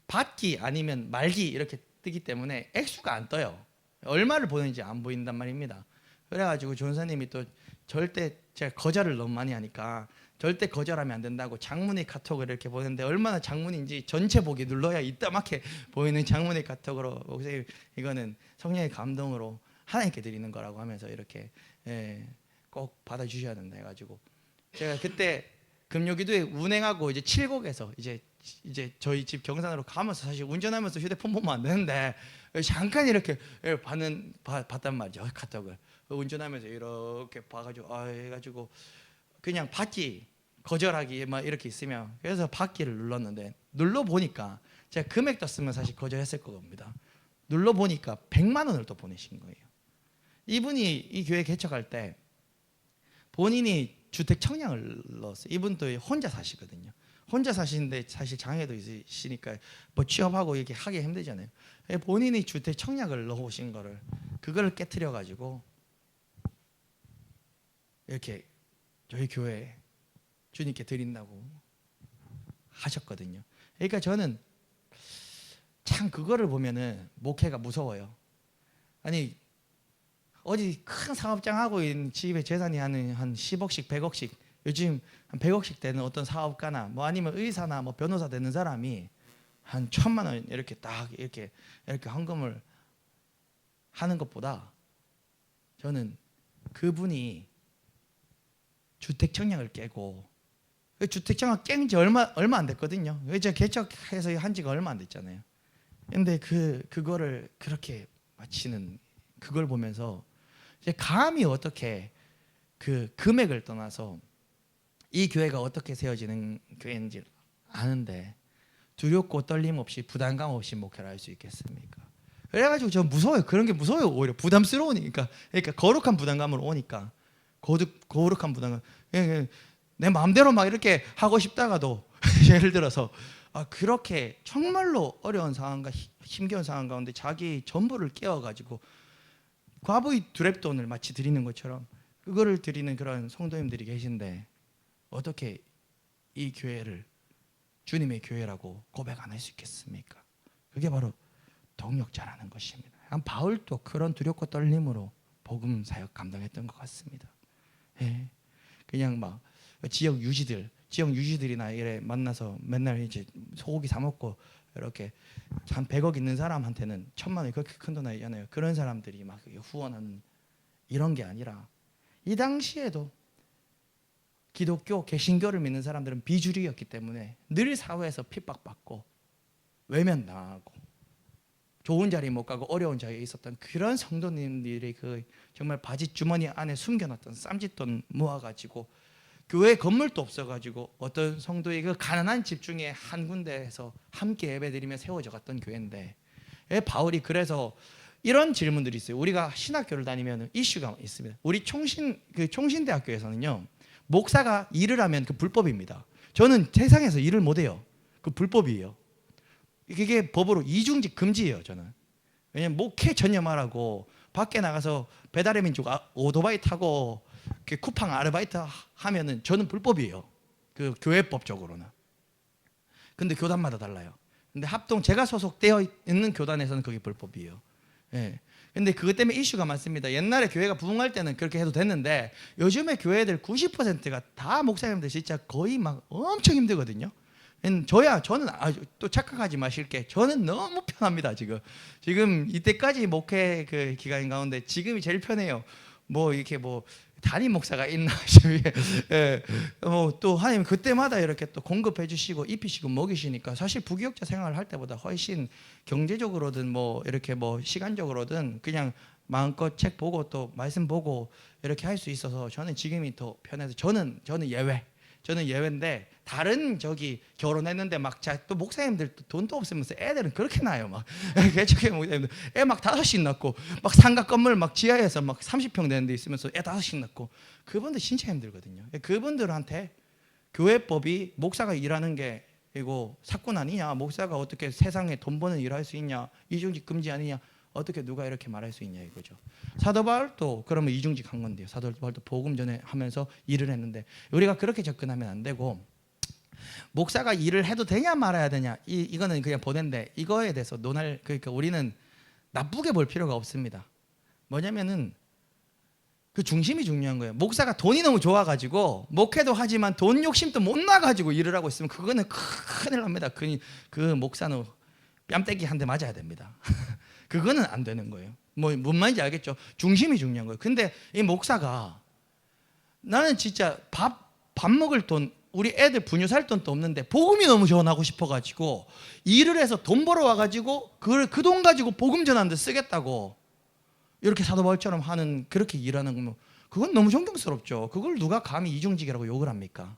[SPEAKER 1] 받기 아니면 말기 이렇게 뜨기 때문에 액수가 안 떠요. 얼마를 보내는지 안 보인단 말입니다. 그래가지고 전사님이 또 절대 제가 거절을 너무 많이 하니까 절대 거절하면 안 된다고 장문의 카톡을 이렇게 보냈는데 얼마나 장문인지 전체 보기 눌러야 이따맣게 보이는 장문의 카톡으로 목사님 이거는 성령의 감동으로 하나님께 드리는 거라고 하면서 이렇게 꼭 받아주셔야 된다 해가지고 제가 그때 금요기도에 운행하고 이제 칠곡에서 이제 저희 집 경산으로 가면서 사실 운전하면서 휴대폰 보면 안 되는데 잠깐 이렇게 봤단 말이죠. 카톡을 운전하면서 이렇게 봐가지고 해가지고 그냥 받기 거절하기 막 이렇게 있으면 그래서 받기를 눌렀는데 눌러 보니까 제가 금액 떴으면 사실 거절했을 겁니다. 눌러 보니까 100만 원을 또 보내신 거예요. 이분이 이 교회 개척할 때 본인이 주택 청약을 넣었어요. 이분도 혼자 사시거든요. 혼자 사시는데 사실 장애도 있으시니까 뭐 취업하고 이렇게 하기 힘들잖아요. 본인이 주택 청약을 넣으신 거를 그걸 깨트려 가지고 이렇게 저희 교회에 주님께 드린다고 하셨거든요. 그러니까 저는 참 그거를 보면은 목회가 무서워요. 아니 어디 큰 사업장 하고 있는 집에 재산이 한 10억씩 100억씩 요즘 한 100억씩 되는 어떤 사업가나 뭐 아니면 의사나 뭐 변호사 되는 사람이 한 1,000만 원 이렇게 딱 이렇게 헌금을 하는 것보다 저는 그분이 주택 청약을 깨고 주택 청약 깬 지 얼마 안 됐거든요. 이제 개척해서 한 지가 얼마 안 됐잖아요. 근데 그거를 그렇게 마치는 그걸 보면서 이제 감히 어떻게 그 금액을 떠나서 이 교회가 어떻게 세워지는 교회인지 아는데 두렵고 떨림 없이 부담감 없이 목회를 할 수 있겠습니까? 그래가지고 저 무서워요. 그런 게 무서워요. 오히려 부담스러우니까. 그러니까 거룩한 부담감으로 오니까 거룩한 부담감. 내 마음대로 막 이렇게 하고 싶다가도 예를 들어서 그렇게 정말로 어려운 상황과 힘겨운 상황 가운데 자기 전부를 깨워가지고 과부의 두랩돈을 마치 드리는 것처럼 그거를 드리는 그런 성도님들이 계신데 어떻게 이 교회를 주님의 교회라고 고백 안 할 수 있겠습니까? 그게 바로 동력자라는 것입니다. 바울도 그런 두렵고 떨림으로 복음 사역 감당했던 것 같습니다. 그냥 막 지역 유지들이나 이래 만나서 맨날 이제 소고기 사 먹고 이렇게 한 100억 있는 사람한테는 1,000만 원이 그렇게 큰 돈 아니잖아요. 그런 사람들이 막 후원하는 이런 게 아니라 이 당시에도 기독교 개신교를 믿는 사람들은 비주류였기 때문에 늘 사회에서 핍박받고 외면당하고 좋은 자리 못 가고 어려운 자리에 있었던 그런 성도님들이 그 정말 바지 주머니 안에 숨겨놨던 쌈짓돈 모아가지고 교회 건물도 없어가지고 어떤 성도의 그 가난한 집 중에 한 군데에서 함께 예배드리며 세워져 갔던 교회인데 바울이 그래서 이런 질문들이 있어요. 우리가 신학교를 다니면 이슈가 있습니다. 우리 총신대학교에서는요, 목사가 일을 하면 그 불법입니다. 저는 세상에서 일을 못해요. 그 불법이에요. 이게 법으로 이중직 금지예요. 저는. 왜냐면 목회 전념하라고 밖에 나가서 배달의 민족 오토바이 타고 쿠팡 아르바이트 하면은 저는 불법이에요. 그 교회법적으로는. 근데 교단마다 달라요. 근데 합동 제가 소속되어 있는 교단에서는 그게 불법이에요. 예. 근데 그것 때문에 이슈가 많습니다. 옛날에 교회가 부흥할 때는 그렇게 해도 됐는데 요즘에 교회들 90%가 다 목사님들 진짜 거의 막 엄청 힘들거든요. 저는 또 착각하지 마실 게 저는 너무 편합니다. 지금 이때까지 목회 그 기간 가운데 지금이 제일 편해요. 뭐 이렇게 뭐 담임 목사가 있나 예. 또 하나님 그때마다 이렇게 또 공급해 주시고 입히시고 먹이시니까 사실 부교육자 생활을 할 때보다 훨씬 경제적으로든 뭐 이렇게 뭐 시간적으로든 그냥 마음껏 책 보고 또 말씀 보고 이렇게 할 수 있어서 저는 지금이 더 편해서 저는 예외인데 다른 결혼했는데 막 또 목사님들 돈도 없으면서 애들은 그렇게 낳아요. 막 개척회 목사님들 애 막 5씩 낳고 막 상가 건물 막 지하에서 막 30평 되는 데 있으면서 애 5씩 낳고 그분들 진짜 힘들거든요. 그분들한테 교회법이 목사가 일하는 게 이거 사건 아니냐, 목사가 어떻게 세상에 돈 버는 일을 할 수 있냐, 이중직 금지 아니냐, 어떻게 누가 이렇게 말할 수 있냐 이거죠. 사도 바울도 그러면 이중직 한 건데요. 사도 바울도 복음 전하면서 일을 했는데 우리가 그렇게 접근하면 안 되고 목사가 일을 해도 되냐 말아야 되냐 이거는 그냥 보낸데 이거에 대해서 그러니까 우리는 나쁘게 볼 필요가 없습니다. 뭐냐면은 그 중심이 중요한 거예요. 목사가 돈이 너무 좋아가지고 목회도 하지만 돈 욕심도 못 나가지고 일을 하고 있으면 그거는 큰일 납니다. 그 목사는 뺨때기 한 대 맞아야 됩니다. 그거는 안 되는 거예요. 뭔 말인지 알겠죠? 중심이 중요한 거예요. 근데 이 목사가 나는 진짜 밥 먹을 돈, 우리 애들 분유 살 돈도 없는데 복음이 너무 전하고 싶어가지고 일을 해서 돈 벌어 와가지고 그 돈 가지고 복음 전하는데 쓰겠다고 이렇게 사도 바울처럼 하는 그렇게 일하는 거면 그건 너무 존경스럽죠. 그걸 누가 감히 이중직이라고 욕을 합니까?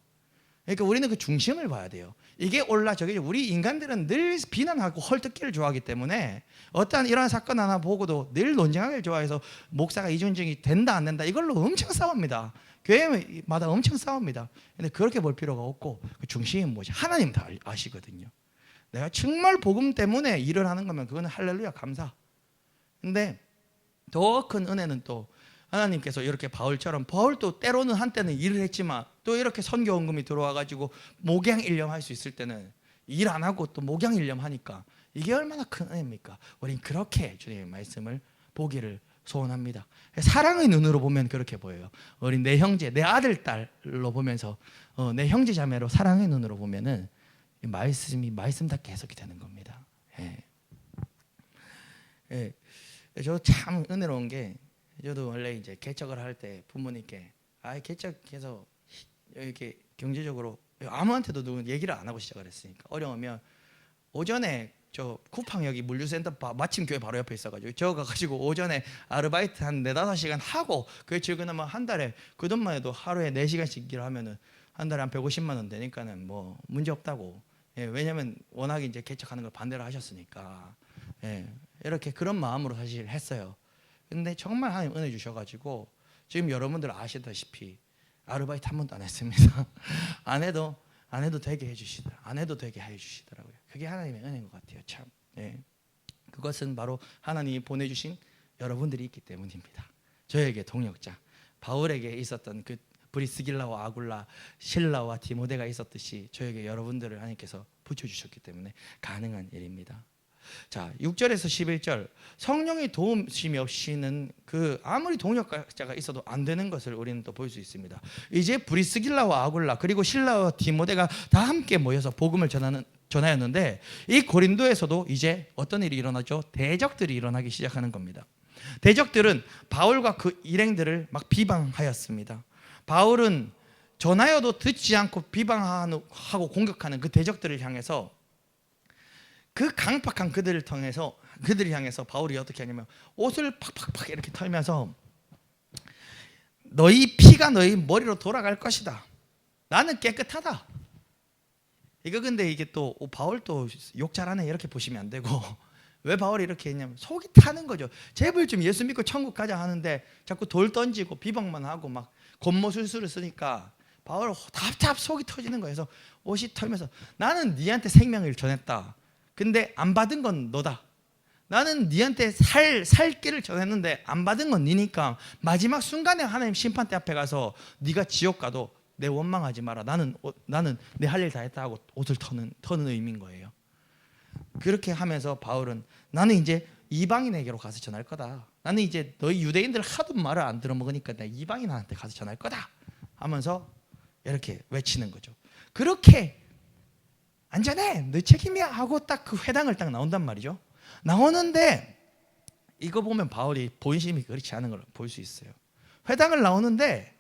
[SPEAKER 1] 그러니까 우리는 그 중심을 봐야 돼요. 이게 올라 저게 우리 인간들은 늘 비난하고 헐뜯기를 좋아하기 때문에 어떠한 이런 사건 하나 보고도 늘 논쟁하기를 좋아해서 목사가 이중직이 된다 안 된다 이걸로 엄청 싸웁니다. 교회마다 엄청 싸웁니다. 근데 그렇게 볼 필요가 없고 그 중심이 뭐지? 하나님 다 아시거든요. 내가 정말 복음 때문에 일을 하는 거면 그거는 할렐루야 감사. 근데 더 큰 은혜는 또 하나님께서 이렇게 바울도 때로는 한때는 일을 했지만 또 이렇게 선교원금이 들어와가지고 목양일념 할 수 있을 때는 일 안 하고 또 목양일념 하니까 이게 얼마나 큰 은혜입니까? 우린 그렇게 주님의 말씀을 보기를 소원합니다. 사랑의 눈으로 보면 그렇게 보여요. 우리 내 형제, 내 아들, 딸로 보면서 내 형제 자매로 사랑의 눈으로 보면은 이 말씀이 말씀답게 해석이 되는 겁니다. 예. 저 참 은혜로운 게 저도 원래 이제 개척을 할 때 부모님께 개척해서 이렇게 경제적으로 아무한테도 누군 얘기를 안 하고 시작을 했으니까 어려우면 오전에 저 쿠팡 여기 물류센터 마침 교회 바로 옆에 있어가지고 저 가가지고 오전에 아르바이트 한 4-5시간 하고 그게 출근하면 한 달에 그 돈만 해도 하루에 4시간씩 일을 하면은 한 달에 한 150만 원 되니까는 뭐 문제 없다고. 왜냐면 워낙 이제 개척하는 걸 반대로 하셨으니까. 이렇게 그런 마음으로 사실 했어요. 근데 정말 하나님 은혜 주셔가지고 지금 여러분들 아시다시피 아르바이트 한 번도 안 했습니다. 안 해도 되게 해주시더라. 안 해도 되게 해주시더라고요. 그게 하나님의 은혜인 것 같아요. 참. 그것은 바로 하나님이 보내주신 여러분들이 있기 때문입니다. 저에게 동역자 바울에게 있었던 그 브리스길라와 아굴라, 실라와 디모데가 있었듯이 저에게 여러분들을 하나님께서 붙여주셨기 때문에 가능한 일입니다. 자, 6절에서 11절 성령의 도우심이 없이는 아무리 동역자가 있어도 안 되는 것을 우리는 또 볼 수 있습니다. 이제 브리스길라와 아굴라 그리고 실라와 디모데가 다 함께 모여서 복음을 전하였는데 이 고린도에서도 이제 어떤 일이 일어나죠? 대적들이 일어나기 시작하는 겁니다. 대적들은 바울과 그 일행들을 막 비방하였습니다. 바울은 전하여도 듣지 않고 비방하고 공격하는 그 대적들을 향해서 그 강팍한 그들을 향해서 바울이 어떻게 하냐면 옷을 팍팍팍 이렇게 털면서 너희 피가 너희 머리로 돌아갈 것이다. 나는 깨끗하다. 이거 근데 이게 또 바울 또 욕 잘하네 이렇게 보시면 안 되고 왜 바울이 이렇게 했냐면 속이 타는 거죠. 제발 좀 예수 믿고 천국 가자 하는데 자꾸 돌 던지고 비방만 하고 막 곤모술수를 쓰니까 바울 답답 속이 터지는 거예요. 그래서 옷이 털면서 나는 네한테 생명을 전했다. 근데 안 받은 건 너다. 나는 네한테 살 길을 전했는데 안 받은 건 니니까 마지막 순간에 하나님 심판대 앞에 가서 네가 지옥 가도 내 원망하지 마라. 나는 내 할 일 다 했다 하고 옷을 터는 의미인 거예요. 그렇게 하면서 바울은 나는 이제 이방인에게로 가서 전할 거다. 나는 이제 너희 유대인들 하도 말을 안 들어먹으니까 내가 이방인한테 가서 전할 거다 하면서 이렇게 외치는 거죠. 그렇게 안전해 너 책임이야 하고 딱 그 회당을 딱 나온단 말이죠. 나오는데 이거 보면 바울이 본심이 그렇지 않은 걸 볼 수 있어요. 회당을 나오는데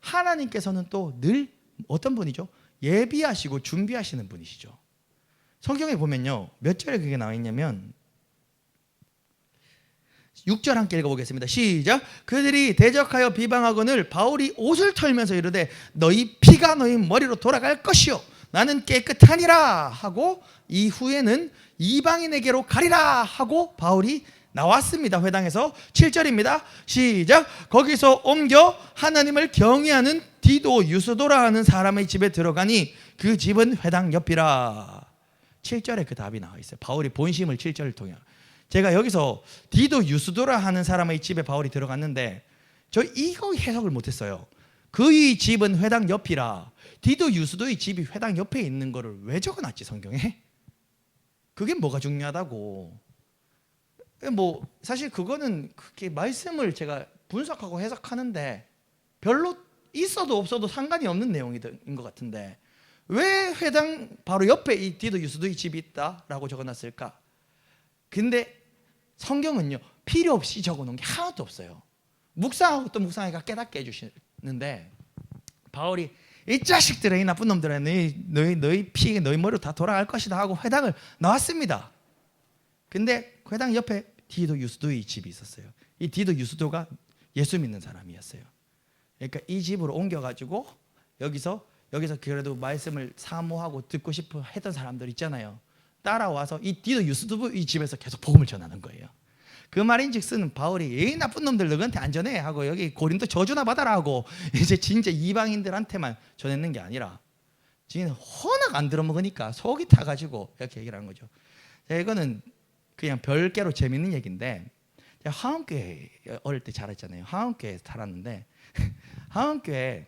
[SPEAKER 1] 하나님께서는 또 늘 어떤 분이죠? 예비하시고 준비하시는 분이시죠. 성경에 보면요 몇 절에 그게 나와 있냐면 6절 함께 읽어보겠습니다. 시작. 그들이 대적하여 비방하거늘 바울이 옷을 털면서 이르되 너희 피가 너희 머리로 돌아갈 것이요 나는 깨끗하니라 하고 이후에는 이방인에게로 가리라 하고 바울이 나왔습니다. 회당에서 7절입니다. 시작. 거기서 옮겨 하나님을 경외하는 디도 유스도라 하는 사람의 집에 들어가니 그 집은 회당 옆이라. 7절에 그 답이 나와 있어요. 바울이 본심을 7절을 통해. 제가 여기서 디도 유스도라 하는 사람의 집에 바울이 들어갔는데 저 이거 해석을 못했어요. 그의 집은 회당 옆이라. 디도 유스도의 집이 회당 옆에 있는 거를 왜 적어놨지 성경에? 그게 뭐가 중요하다고. 뭐 사실 그거는 그렇게 말씀을 제가 분석하고 해석하는데 별로 있어도 없어도 상관이 없는 내용인 것 같은데 왜 회당 바로 옆에 이 디도 유스도의 집이 있다라고 적어놨을까? 근데 성경은요 필요 없이 적어놓은 게 하나도 없어요. 묵상하고 또 묵상하니까 깨닫게 해주시는데 바울이 이 자식들아 이 나쁜 놈들아 너희 피 너희 머리로 다 돌아갈 것이다 하고 회당을 나왔습니다. 근데 회당 옆에 디도 유스도의 집이 있었어요. 이 디도 유스도가 예수 믿는 사람이었어요. 그러니까 이 집으로 옮겨가지고 여기서 그래도 말씀을 사모하고 듣고 싶어 했던 사람들 있잖아요. 따라와서 이 디도 유스도의 집에서 계속 복음을 전하는 거예요. 그 말인즉슨 바울이 이 나쁜 놈들 너한테 안전해 하고 여기 고린도 저주나 받아라 하고 이제 진짜 이방인들한테만 전했는 게 아니라 지금 워낙 안 들어먹으니까 속이 타가지고 이렇게 얘기를 하는 거죠. 이거는 그냥 별개로 재밌는 얘기인데 제가 화엄교회 어릴 때 자랐잖아요. 화엄교회에 살았는데 화엄교회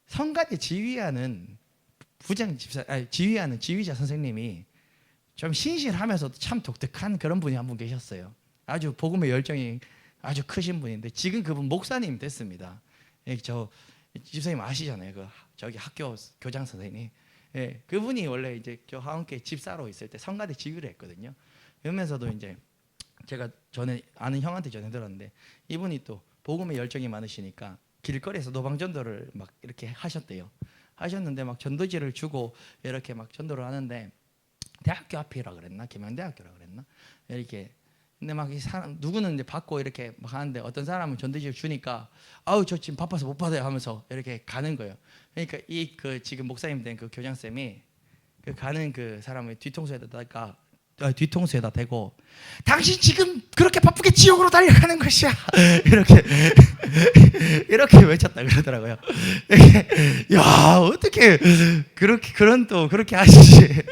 [SPEAKER 1] 성가대 지휘하는 지휘자 선생님이 좀 신실하면서도 참 독특한 그런 분이 한 분 계셨어요. 아주 복음의 열정이 아주 크신 분인데 지금 그분 목사님 됐습니다. 저 집사님 아시잖아요. 그 저기 학교 교장 선생님. 예, 그분이 원래 이제 저 화엄교회 집사로 있을 때 성가대 지휘를 했거든요. 그러면서도 이제 제가 전에 아는 형한테 전해 들었는데 이분이 또 복음의 열정이 많으시니까 길거리에서 노방전도를 막 이렇게 하셨대요. 하셨는데 막 전도지를 주고 이렇게 막 전도를 하는데 대학교 앞이라 그랬나 김양대학교라 그랬나 이렇게 근데 막 이 사람 누구는 이제 받고 이렇게 막 하는데 어떤 사람은 전도지를 주니까 아우 저 지금 바빠서 못 받아요 하면서 이렇게 가는 거예요. 그러니까 이 그 지금 목사님 된 그 교장 쌤이 그 가는 그 사람을 뒤통수에다 대고 당신 지금 그렇게 바쁘게 지옥으로 달려가는 것이야 이렇게 외쳤다 그러더라고요. 야 어떻게 그렇게 하시지?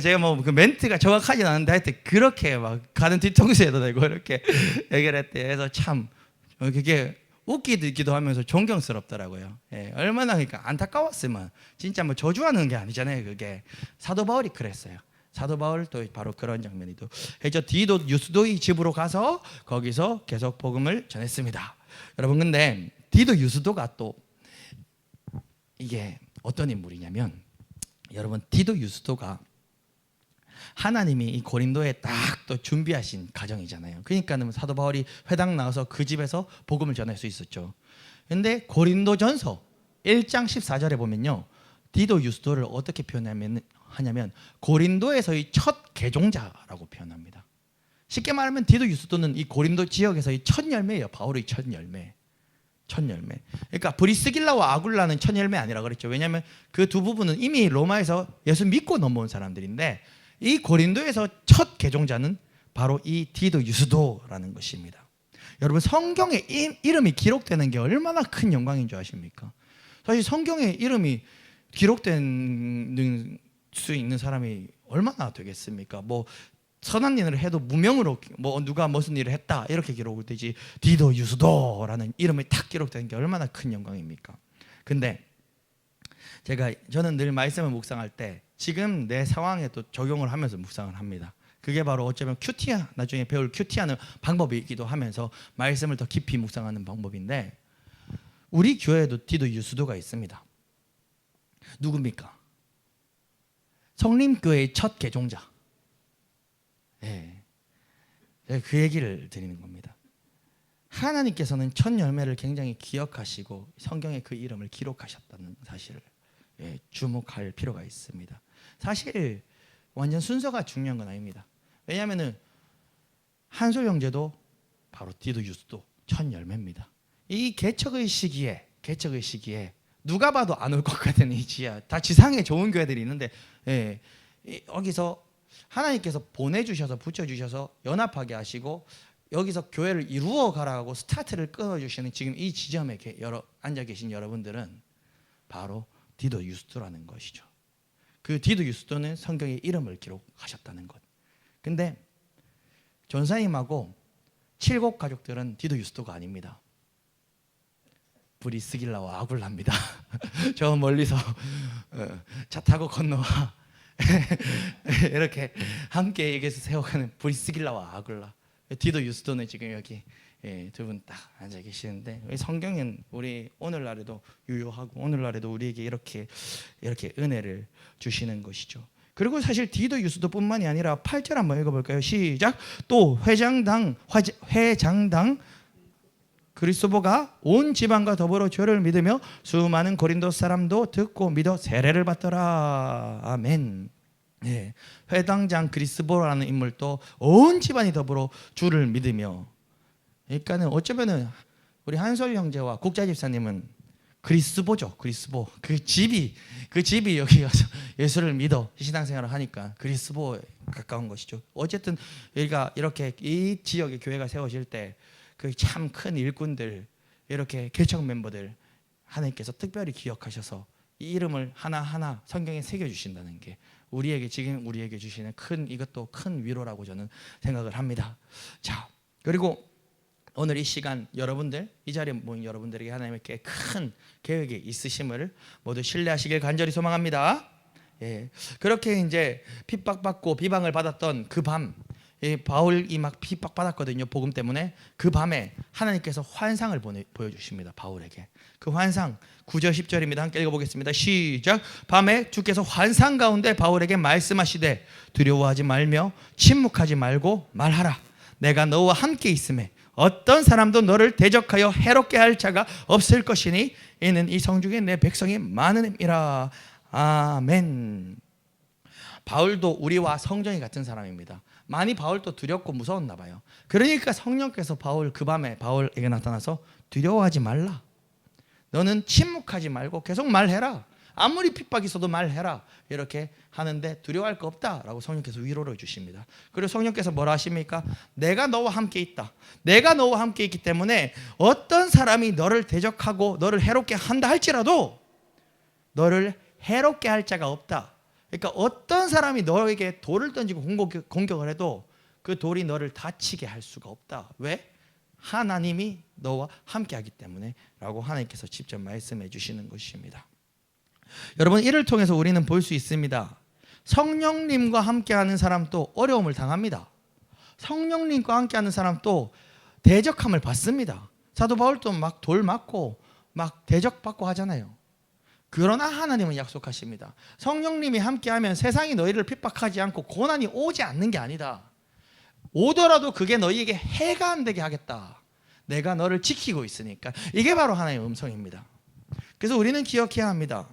[SPEAKER 1] 제가 뭐 그 멘트가 정확하진 않은데 하여튼 그렇게 막 가는 뒤통수에다 대고 이렇게 얘기를 했대. 그래서 참 그게 웃기기도 하면서 존경스럽더라고요. 예, 얼마나 그러니까 안타까웠으면 진짜 뭐 저주하는 게 아니잖아요. 그게 사도 바울이 그랬어요. 사도 바울도 바로 그런 장면이도 해저 디도 유스도의 집으로 가서 거기서 계속 복음을 전했습니다. 여러분 근데 디도 유스도가 또 이게 어떤 인물이냐면 여러분 디도 유스도가 하나님이 이 고린도에 딱 또 준비하신 가정이잖아요. 그러니까는 사도 바울이 회당 나와서 그 집에서 복음을 전할 수 있었죠. 근데 고린도전서 1장 14절에 보면요, 디도 유스도를 어떻게 하냐면 고린도에서의 첫 개종자라고 표현합니다. 쉽게 말하면 디도 유스도는 이 고린도 지역에서의 첫 열매예요. 바울의 첫 열매. 첫 열매. 그러니까 브리스길라와 아굴라는 첫 열매 아니라 그랬죠. 왜냐하면 그 두 부부는 이미 로마에서 예수 믿고 넘어온 사람들인데, 이 고린도에서 첫 개종자는 바로 이 디도 유스도라는 것입니다. 여러분, 성경에 이름이 기록되는 게 얼마나 큰 영광인 줄 아십니까? 사실 성경에 이름이 기록된 수 있는 사람이 얼마나 되겠습니까? 뭐 선한 일을 해도 무명으로 뭐 누가 무슨 일을 했다 이렇게 기록을 되지, 디도 유스도라는 이름이 탁 기록되는 게 얼마나 큰 영광입니까? 근데 저는 늘 말씀을 묵상할 때 지금 내 상황에 또 적용을 하면서 묵상을 합니다. 그게 바로 어쩌면 큐티아, 나중에 배울 큐티하는 방법이기도 하면서 말씀을 더 깊이 묵상하는 방법인데, 우리 교회에도 디도 유스도가 있습니다. 누굽니까? 성림교회의 첫 개종자. 그 얘기를 드리는 겁니다. 하나님께서는 첫 열매를 굉장히 기억하시고 성경에 그 이름을 기록하셨다는 사실을 주목할 필요가 있습니다. 사실 완전 순서가 중요한 건 아닙니다. 왜냐하면 한솔 형제도 바로 디도 유스도 첫 열매입니다. 이 개척의 시기에 누가 봐도 안 올 것 같은 이 지하, 다 지상에 좋은 교회들이 있는데, 여기서 하나님께서 보내주셔서 붙여주셔서 연합하게 하시고 여기서 교회를 이루어 가라고 스타트를 끊어주시는 지금 이 지점에 앉아 계신 여러분들은 바로 디도 유스도라는 것이죠. 그 디도 유스도는 성경에 이름을 기록하셨다는 것. 근데 전사님하고 칠곡 가족들은 디도 유스도가 아닙니다. 브리스길라와 아굴라입니다. 저 멀리서 차 타고 건너와 이렇게 함께 여기서 세워가는 브리스길라와 아굴라. 디도 유스도는 지금 여기 두 분 딱 앉아 계시는데, 성경은 우리 오늘날에도 유효하고 오늘날에도 우리에게 이렇게 은혜를 주시는 것이죠. 그리고 사실 디도 유스도뿐만이 아니라 8절 한번 읽어볼까요? 시작. 또 회장당 그리스도가 온 지방과 더불어 죄를 믿으며 수많은 고린도 사람도 듣고 믿어 세례를 받더라. 아멘. 회당장 그리스도라는 인물도 온 집안이 더불어 주를 믿으며, 그러니까는 어쩌면은 우리 한솔 형제와 국자 집사님은 그리스도죠. 그리스도. 그 집이 여기 와서 예수를 믿어 신앙생활을 하니까 그리스도에 가까운 것이죠. 어쨌든 여기가 이렇게 이 지역에 교회가 세워질 때 그 참 큰 일꾼들, 이렇게 개척 멤버들 하나님께서 특별히 기억하셔서 이 이름을 하나하나 성경에 새겨 주신다는 게 우리에게 주시는 이것도 큰 위로라고 저는 생각을 합니다. 자, 그리고 오늘 이 시간 여러분들, 이 자리에 모인 여러분들에게 하나님께 큰 계획이 있으심을 모두 신뢰하시길 간절히 소망합니다. 그렇게 이제 핍박받고 비방을 받았던 그 밤, 바울이 막 핍박받았거든요. 복음 때문에. 그 밤에 하나님께서 환상을 보여주십니다. 바울에게. 그 환상 9절 10절입니다. 함께 읽어보겠습니다. 시작. 밤에 주께서 환상 가운데 바울에게 말씀하시되 두려워하지 말며 침묵하지 말고 말하라. 내가 너와 함께 있음에 어떤 사람도 너를 대적하여 해롭게 할 자가 없을 것이니 이는 이 성중에 내 백성이 많음이라. 아멘. 바울도 우리와 성정이 같은 사람입니다. 많이 바울도 두렵고 무서웠나 봐요. 그러니까 성령께서 그 밤에 바울에게 나타나서 두려워하지 말라. 너는 침묵하지 말고 계속 말해라. 아무리 핍박이 있어도 말해라. 이렇게 하는데 두려워할 거 없다라고 성령께서 위로를 주십니다. 그리고 성령께서 뭐라 하십니까? 내가 너와 함께 있다. 내가 너와 함께 있기 때문에 어떤 사람이 너를 대적하고 너를 해롭게 한다 할지라도 너를 해롭게 할 자가 없다. 그러니까 어떤 사람이 너에게 돌을 던지고 공격을 해도 그 돌이 너를 다치게 할 수가 없다. 왜? 하나님이 너와 함께 하기 때문에 라고 하나님께서 직접 말씀해 주시는 것입니다. 여러분, 이를 통해서 우리는 볼 수 있습니다. 성령님과 함께하는 사람도 어려움을 당합니다. 성령님과 함께하는 사람도 대적함을 받습니다. 사도 바울도 막 돌 맞고 막 대적받고 하잖아요. 그러나 하나님은 약속하십니다. 성령님이 함께하면 세상이 너희를 핍박하지 않고 고난이 오지 않는 게 아니다. 오더라도 그게 너희에게 해가 안 되게 하겠다. 내가 너를 지키고 있으니까. 이게 바로 하나님의 음성입니다. 그래서 우리는 기억해야 합니다.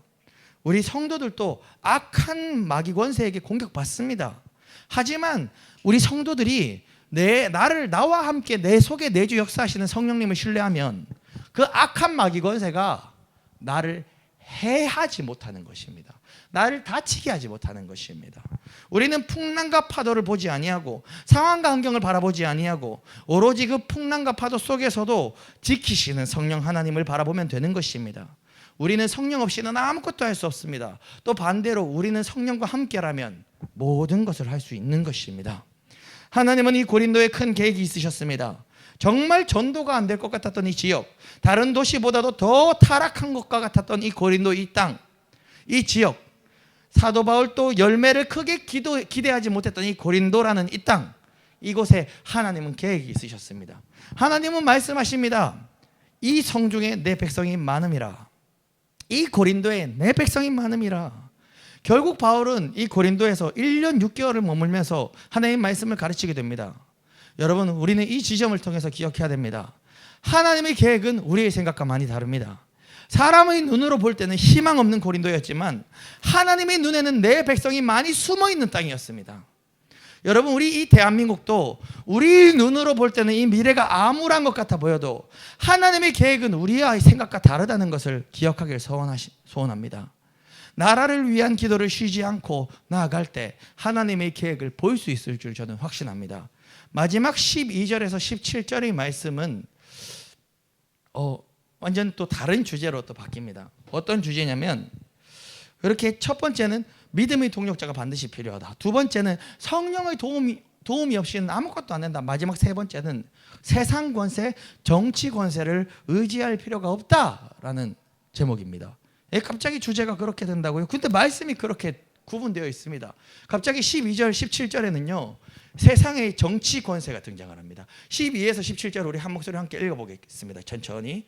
[SPEAKER 1] 우리 성도들도 악한 마귀 권세에게 공격받습니다. 하지만 우리 성도들이 나와 함께 내 속에 내주 역사하시는 성령님을 신뢰하면 그 악한 마귀 권세가 나를 해하지 못하는 것입니다. 나를 다치게 하지 못하는 것입니다. 우리는 풍랑과 파도를 보지 아니하고 상황과 환경을 바라보지 아니하고 오로지 그 풍랑과 파도 속에서도 지키시는 성령 하나님을 바라보면 되는 것입니다. 우리는 성령 없이는 아무것도 할 수 없습니다. 또 반대로 우리는 성령과 함께라면 모든 것을 할 수 있는 것입니다. 하나님은 이 고린도에 큰 계획이 있으셨습니다. 정말 전도가 안 될 것 같았던 이 지역, 다른 도시보다도 더 타락한 것과 같았던 이 고린도 이 땅, 이 지역, 사도 바울도 열매를 크게 기대하지 못했던 이 고린도라는 이 땅, 이곳에 하나님은 계획이 있으셨습니다. 하나님은 말씀하십니다. 이 성중에 내 백성이 많음이라. 이 고린도에 내 백성이 많음이라. 결국 바울은 이 고린도에서 1년 6개월을 머물면서 하나님의 말씀을 가르치게 됩니다. 여러분, 우리는 이 지점을 통해서 기억해야 됩니다. 하나님의 계획은 우리의 생각과 많이 다릅니다. 사람의 눈으로 볼 때는 희망 없는 고린도였지만 하나님의 눈에는 내 백성이 많이 숨어있는 땅이었습니다. 여러분, 우리 이 대한민국도 우리 눈으로 볼 때는 이 미래가 암울한 것 같아 보여도 하나님의 계획은 우리의 생각과 다르다는 것을 기억하길 소원합니다. 나라를 위한 기도를 쉬지 않고 나아갈 때 하나님의 계획을 볼 수 있을 줄 저는 확신합니다. 마지막 12절에서 17절의 말씀은 완전 또 다른 주제로 또 바뀝니다. 어떤 주제냐면, 그렇게 첫 번째는 믿음의 동력자가 반드시 필요하다. 두 번째는 성령의 도움이 없이는 아무것도 안 된다. 마지막 세 번째는 세상 권세, 정치 권세를 의지할 필요가 없다라는 제목입니다. 갑자기 주제가 그렇게 된다고요? 근데 말씀이 그렇게 구분되어 있습니다. 갑자기 12절, 17절에는요 세상의 정치 권세가 등장을 합니다. 12에서 17절 우리 한 목소리 함께 읽어보겠습니다. 천천히.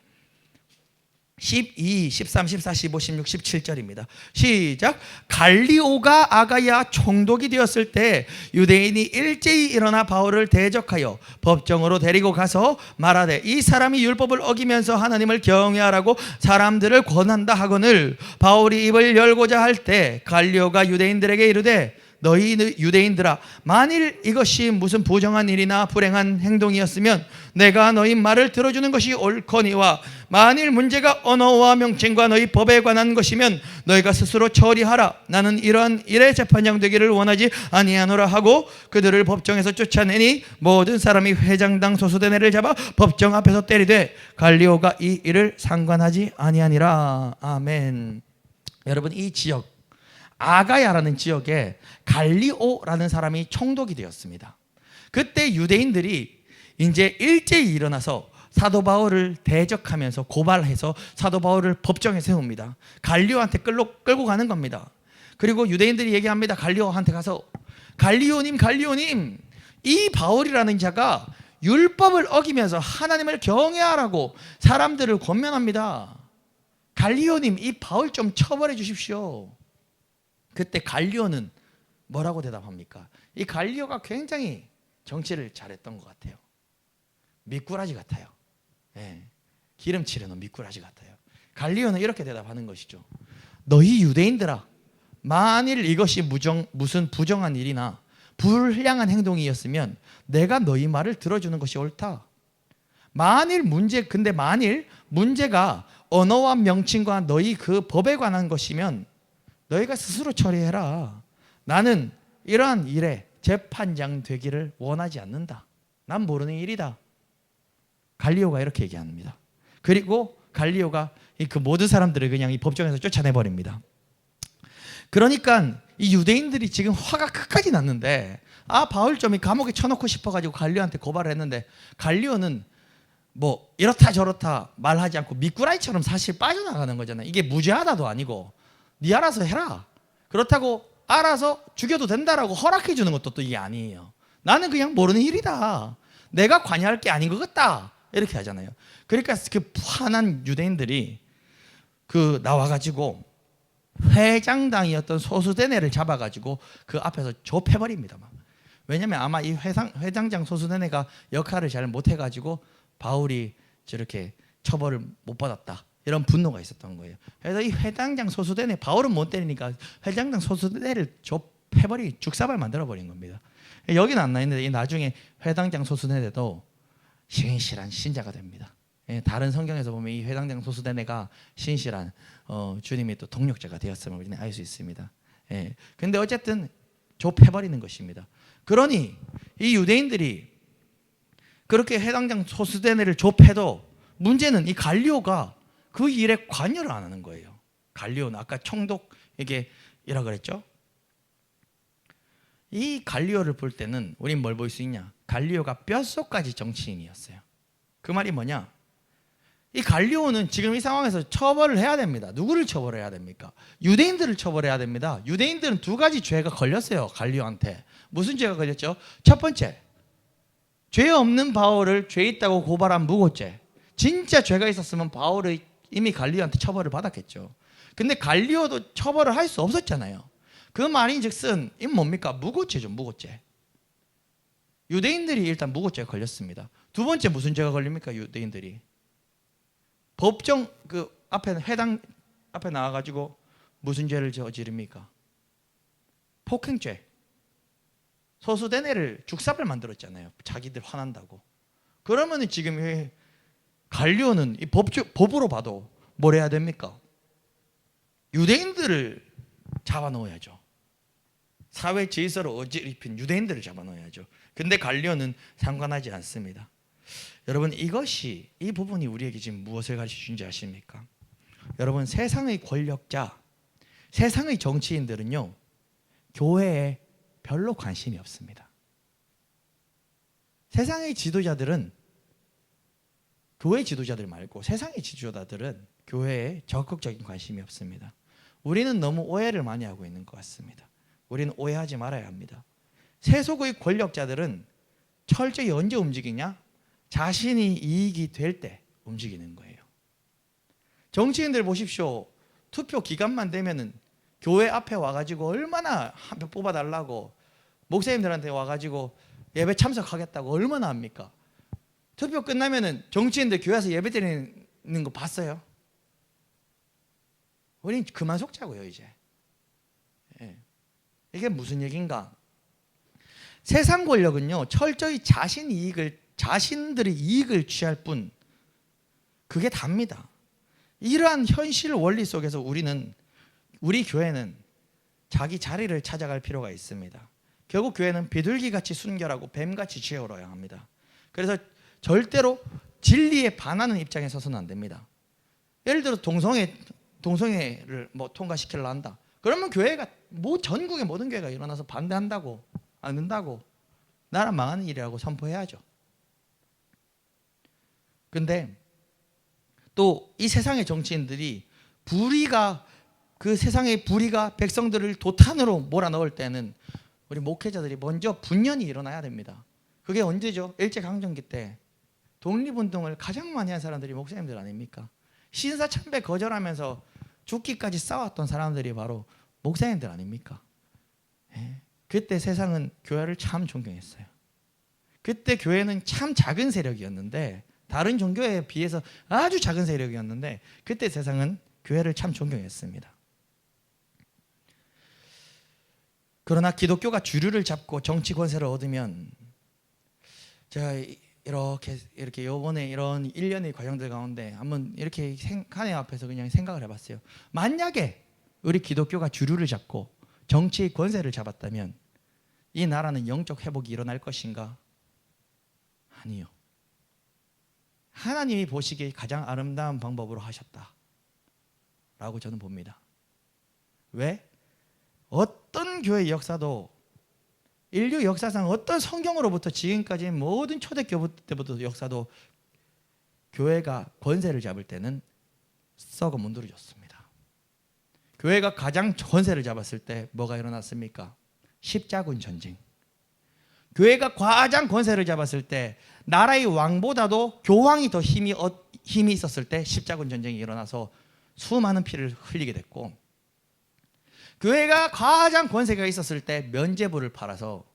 [SPEAKER 1] 12, 13, 14, 15, 16, 17절입니다. 시작. 갈리오가 아가야 총독이 되었을 때 유대인이 일제히 일어나 바울을 대적하여 법정으로 데리고 가서 말하되 이 사람이 율법을 어기면서 하나님을 경외하라고 사람들을 권한다 하거늘 바울이 입을 열고자 할 때 갈리오가 유대인들에게 이르되 너희 유대인들아, 만일 이것이 무슨 부정한 일이나 불행한 행동이었으면 내가 너희 말을 들어주는 것이 옳거니와 만일 문제가 언어와 명칭과 너희 법에 관한 것이면 너희가 스스로 처리하라. 나는 이러한 일에 재판장 되기를 원하지 아니하노라 하고 그들을 법정에서 쫓아내니 모든 사람이 회장당 소수된 애를 잡아 법정 앞에서 때리되 갈리오가 이 일을 상관하지 아니하니라. 아멘. 여러분, 이 지역 아가야라는 지역에 갈리오라는 사람이 총독이 되었습니다. 그때 유대인들이 이제 일제히 일어나서 사도 바울을 대적하면서 고발해서 사도 바울을 법정에 세웁니다. 갈리오한테 끌고 가는 겁니다. 그리고 유대인들이 얘기합니다. 갈리오한테 가서 갈리오님, 이 바울이라는 자가 율법을 어기면서 하나님을 경외하라고 사람들을 권면합니다. 갈리오님, 이 바울 좀 처벌해 주십시오. 그때 갈리오는 뭐라고 대답합니까? 이 갈리오가 굉장히 정치를 잘했던 것 같아요. 미꾸라지 같아요. 기름칠해 놓은 미꾸라지 같아요. 갈리오는 이렇게 대답하는 것이죠. 너희 유대인들아, 만일 이것이 무슨 부정한 일이나 불량한 행동이었으면 내가 너희 말을 들어주는 것이 옳다. 만일 문제가 언어와 명칭과 너희 그 법에 관한 것이면 너희가 스스로 처리해라. 나는 이러한 일에 재판장 되기를 원하지 않는다. 난 모르는 일이다. 갈리오가 이렇게 얘기합니다. 그리고 갈리오가 그 모든 사람들을 그냥 이 법정에서 쫓아내버립니다. 그러니까 이 유대인들이 지금 화가 끝까지 났는데, 바울 좀 감옥에 쳐놓고 싶어가지고 갈리오한테 고발을 했는데, 갈리오는 뭐 이렇다 저렇다 말하지 않고 미꾸라지처럼 사실 빠져나가는 거잖아요. 이게 무죄하다도 아니고 네 알아서 해라. 그렇다고 알아서 죽여도 된다라고 허락해 주는 것도 또 이게 아니에요. 나는 그냥 모르는 일이다. 내가 관여할 게 아닌 것 같다. 이렇게 하잖아요. 그러니까 그 화난 유대인들이 나와가지고 회장당이었던 소수대내를 잡아가지고 그 앞에서 좁혀버립니다. 왜냐하면 아마 이 회장장 소수대내가 역할을 잘 못해가지고 바울이 저렇게 처벌을 못 받았다, 이런 분노가 있었던 거예요. 그래서 이 회장장 소수대내, 바울은 못 때리니까 회장장 소수대내를 좁혀버리, 죽사발 만들어버린 겁니다. 여기는 안 나있는데 이 나중에 회장장 소수대내도 신실한 신자가 됩니다. 다른 성경에서 보면 이 회장장 소수대내가 신실한 주님의 또 동력자가 되었음을 우리는 알 수 있습니다. 근데 어쨌든 좁혀버리는 것입니다. 그러니 이 유대인들이 그렇게 회당장 소수대내를 좁혀도 문제는 이 갈리오가 그 일에 관여를 안 하는 거예요. 갈리오는 아까 총독에게이라 그랬죠. 이 갈리오를 볼 때는 우린 뭘 볼 수 있냐? 갈리오가 뼛속까지 정치인이었어요. 그 말이 뭐냐? 이 갈리오는 지금 이 상황에서 처벌을 해야 됩니다. 누구를 처벌해야 됩니까? 유대인들을 처벌해야 됩니다. 유대인들은 두 가지 죄가 걸렸어요. 갈리오한테. 무슨 죄가 걸렸죠? 첫 번째, 죄 없는 바울을 죄 있다고 고발한 무고죄. 진짜 죄가 있었으면 바울이 이미 갈리오한테 처벌을 받았겠죠. 근데 갈리오도 처벌을 할 수 없었잖아요. 그 말인즉슨 이 뭡니까? 무고죄죠. 무고죄. 유대인들이 일단 무고죄가 걸렸습니다. 두 번째 무슨 죄가 걸립니까? 유대인들이 법정 그 앞에 회당 앞에 나와가지고 무슨 죄를 저지릅니까? 폭행죄. 소수대내를 죽사발 만들었잖아요. 자기들 화난다고. 그러면은 지금 갈리오는 이 법으로 봐도 뭘 해야 됩니까? 유대인들을 잡아놓아야죠. 사회 질서를 어지럽힌 유대인들을 잡아놓아야죠. 근데 갈리오는 상관하지 않습니다. 여러분, 이 부분이 우리에게 지금 무엇을 가르쳐주는지 아십니까? 여러분, 세상의 권력자, 세상의 정치인들은요, 교회에 별로 관심이 없습니다. 세상의 지도자들은, 교회 지도자들 말고 세상의 지도자들은 교회에 적극적인 관심이 없습니다. 우리는 너무 오해를 많이 하고 있는 것 같습니다. 우리는 오해하지 말아야 합니다. 세속의 권력자들은 철저히 언제 움직이냐? 자신이 이익이 될 때 움직이는 거예요. 정치인들 보십시오. 투표 기간만 되면은 교회 앞에 와가지고 얼마나 한 표 뽑아달라고, 목사님들한테 와가지고 예배 참석하겠다고 얼마나 합니까? 투표 끝나면은 정치인들 교회에서 예배 드리는 거 봤어요? 우린 그만 속자고요 이제. 이게 무슨 얘기인가? 세상 권력은요, 철저히 자신들의 이익을 취할 뿐, 그게 답니다. 이러한 현실 원리 속에서 우리 교회는 자기 자리를 찾아갈 필요가 있습니다. 결국 교회는 비둘기같이 순결하고 뱀같이 지혜로워야 합니다. 그래서 절대로 진리에 반하는 입장에 서서는 안 됩니다. 예를 들어 동성애를 통과시키려 한다. 그러면 교회가 전국의 모든 교회가 일어나서 반대한다고, 안 된다고, 나라 망하는 일이라고 선포해야죠. 근데 또 이 세상의 정치인들이 그 세상의 불의가 백성들을 도탄으로 몰아넣을 때는 우리 목회자들이 먼저 분연이 일어나야 됩니다. 그게 언제죠? 일제강점기 때 독립운동을 가장 많이 한 사람들이 목사님들 아닙니까? 신사참배 거절하면서 죽기까지 싸웠던 사람들이 바로 목사님들 아닙니까? 그때 세상은 교회를 참 존경했어요. 그때 교회는 참 작은 세력이었는데, 다른 종교에 비해서 아주 작은 세력이었는데, 그때 세상은 교회를 참 존경했습니다. 그러나 기독교가 주류를 잡고 정치 권세를 얻으면, 제가 이렇게 요번에 이런 일련의 과정들 가운데 한번 이렇게 하나님 앞에서 그냥 생각을 해봤어요. 만약에 우리 기독교가 주류를 잡고 정치의 권세를 잡았다면 이 나라는 영적 회복이 일어날 것인가? 아니요. 하나님이 보시기에 가장 아름다운 방법으로 하셨다라고 저는 봅니다. 왜? 어떤 교회의 역사도, 인류 역사상 어떤 성경으로부터 지금까지 모든 초대교회 때부터 역사도 교회가 권세를 잡을 때는 썩어 문드러졌습니다. 교회가 가장 권세를 잡았을 때 뭐가 일어났습니까? 십자군 전쟁. 교회가 가장 권세를 잡았을 때, 나라의 왕보다도 교황이 더 힘이 있었을 때 십자군 전쟁이 일어나서 수많은 피를 흘리게 됐고, 교회가 가장 권세가 있었을 때 면죄부를 팔아서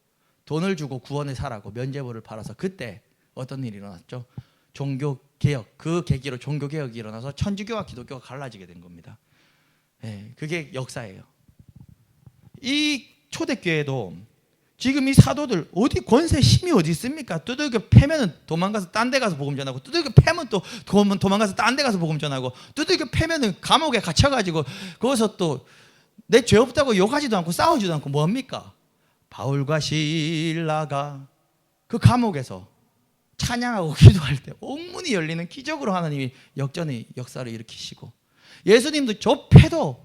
[SPEAKER 1] 돈을 주고 구원을 사라고 면죄부를 팔아서 그때 어떤 일이 일어났죠? 종교개혁, 그 계기로 종교개혁이 일어나서 천주교와 기독교가 갈라지게 된 겁니다. 네, 그게 역사예요. 이 초대교회도 지금 이 사도들 어디 권세 힘이 어디 있습니까? 두들겨 패면은 도망가서 딴 데 가서 복음 전하고, 두들겨 패면 또 도망가서 딴 데 가서 복음 전하고, 두들겨 패면은 감옥에 갇혀가지고 거기서 또 내 죄 없다고 욕하지도 않고 싸우지도 않고 뭡니까? 바울과 실라가 그 감옥에서 찬양하고 기도할 때 옥문이 열리는 기적으로 하나님이 역전의 역사를 일으키시고, 예수님도 저 패도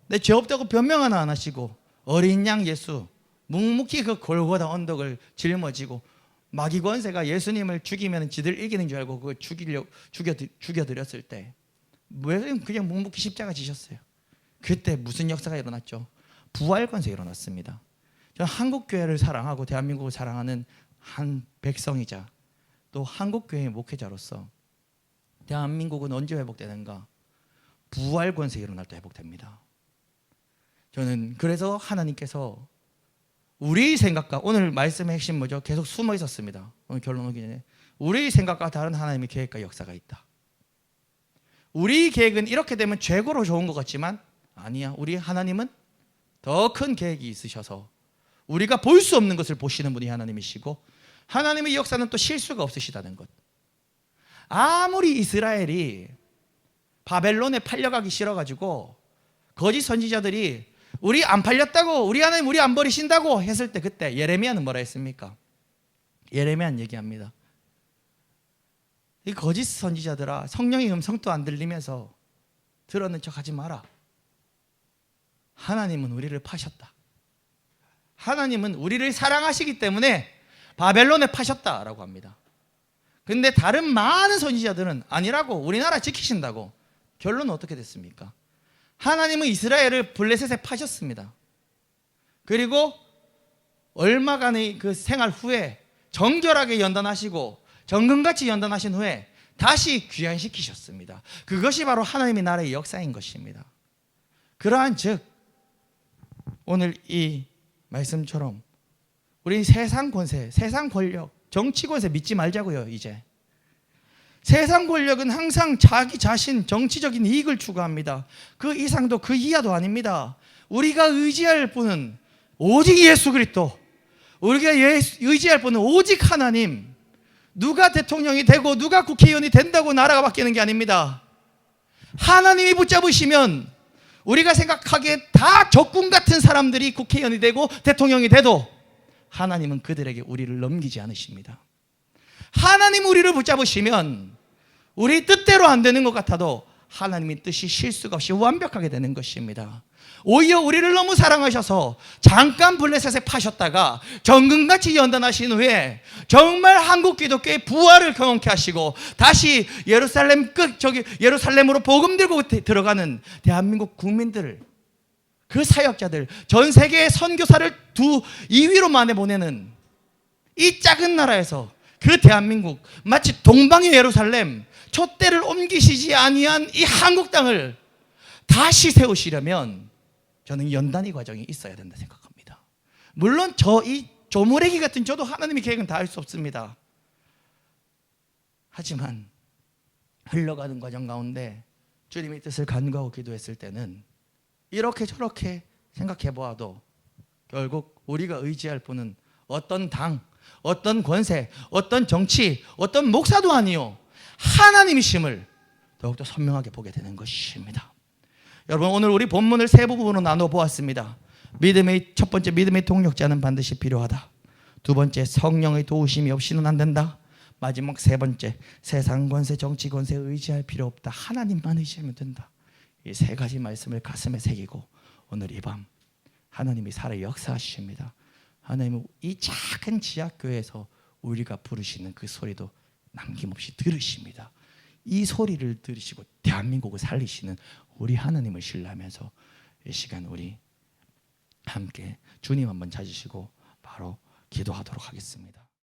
[SPEAKER 1] 내 죄 없다고 변명 하나 안 하시고 어린 양 예수 묵묵히 그 골고다 언덕을 짊어지고, 마귀 권세가 예수님을 죽이면 지들 이기는 줄 알고 그걸 죽여드렸을 때 예수님 그냥 묵묵히 십자가 지셨어요. 그때 무슨 역사가 일어났죠? 부활 권세 일어났습니다. 저는 한국교회를 사랑하고 대한민국을 사랑하는 한 백성이자 또 한국교회의 목회자로서 대한민국은 언제 회복되는가? 부활 권세 일어날 때 회복됩니다. 저는 그래서 하나님께서 우리 생각과, 오늘 말씀의 핵심 뭐죠? 계속 숨어 있었습니다. 오늘 결론 오기 전에 우리 생각과 다른 하나님의 계획과 역사가 있다. 우리 계획은 이렇게 되면 최고로 좋은 것 같지만 아니야. 우리 하나님은 더 큰 계획이 있으셔서 우리가 볼 수 없는 것을 보시는 분이 하나님이시고, 하나님의 역사는 또 실수가 없으시다는 것. 아무리 이스라엘이 바벨론에 팔려가기 싫어가지고 거짓 선지자들이 우리 안 팔렸다고, 우리 하나님 우리 안 버리신다고 했을 때 그때 예레미야는 뭐라 했습니까? 예레미야는 얘기합니다. 이 거짓 선지자들아, 성령의 음성도 안 들리면서 들었는 척 하지 마라. 하나님은 우리를 파셨다. 하나님은 우리를 사랑하시기 때문에 바벨론에 파셨다라고 합니다. 근데 다른 많은 선지자들은 아니라고, 우리나라 지키신다고. 결론은 어떻게 됐습니까? 하나님은 이스라엘을 블레셋에 파셨습니다. 그리고 얼마간의 그 생활 후에 정결하게 연단하시고 정금같이 연단하신 후에 다시 귀환시키셨습니다. 그것이 바로 하나님의 나라의 역사인 것입니다. 그러한 즉 오늘 이 말씀처럼 우리 세상 권세, 세상 권력, 정치 권세 믿지 말자고요. 이제 세상 권력은 항상 자기 자신 정치적인 이익을 추구합니다. 그 이상도 그 이하도 아닙니다. 우리가 의지할 분은 오직 예수 그리스도, 우리가 의지할 분은 오직 하나님. 누가 대통령이 되고 누가 국회의원이 된다고 나라가 바뀌는 게 아닙니다. 하나님이 붙잡으시면 우리가 생각하기에 다 적군 같은 사람들이 국회의원이 되고 대통령이 돼도 하나님은 그들에게 우리를 넘기지 않으십니다. 하나님 우리를 붙잡으시면 우리 뜻대로 안 되는 것 같아도 하나님의 뜻이 실수가 없이 완벽하게 되는 것입니다. 오히려 우리를 너무 사랑하셔서 잠깐 블레셋에 파셨다가 정금같이 연단하신 후에 정말 한국 기독교의 부활을 경험케 하시고 다시 예루살렘으로 복음 들고 들어가는 대한민국 국민들을, 그 사역자들, 전 세계의 선교사를 2위로만에 보내는 이 작은 나라에서 그 대한민국, 마치 동방의 예루살렘, 촛대를 옮기시지 아니한 이 한국 땅을 다시 세우시려면 저는 연단의 과정이 있어야 된다 생각합니다. 물론 이 조무래기 같은 저도 하나님의 계획은 다 할 수 없습니다. 하지만 흘러가는 과정 가운데 주님의 뜻을 간구하고 기도했을 때는 이렇게 저렇게 생각해 보아도 결국 우리가 의지할 분은 어떤 당, 어떤 권세, 어떤 정치, 어떤 목사도 아니요, 하나님이심을 더욱더 선명하게 보게 되는 것입니다. 여러분, 오늘 우리 본문을 세 부분으로 나눠 보았습니다. 첫 번째, 믿음의 동력자는 반드시 필요하다. 두 번째, 성령의 도우심이 없이는 안 된다. 마지막 세 번째, 세상 권세, 정치 권세 의지할 필요 없다. 하나님만 의지하면 된다. 이 세 가지 말씀을 가슴에 새기고 오늘 이 밤 하나님이 살아 역사하십니다. 하나님은 이 작은 지하교회에서 우리가 부르시는 그 소리도 남김없이 들으십니다. 이 소리를 들으시고 대한민국을 살리시는 우리 하나님을 신뢰하면서 이 시간 우리 함께 주님 한번 찾으시고 바로 기도하도록 하겠습니다.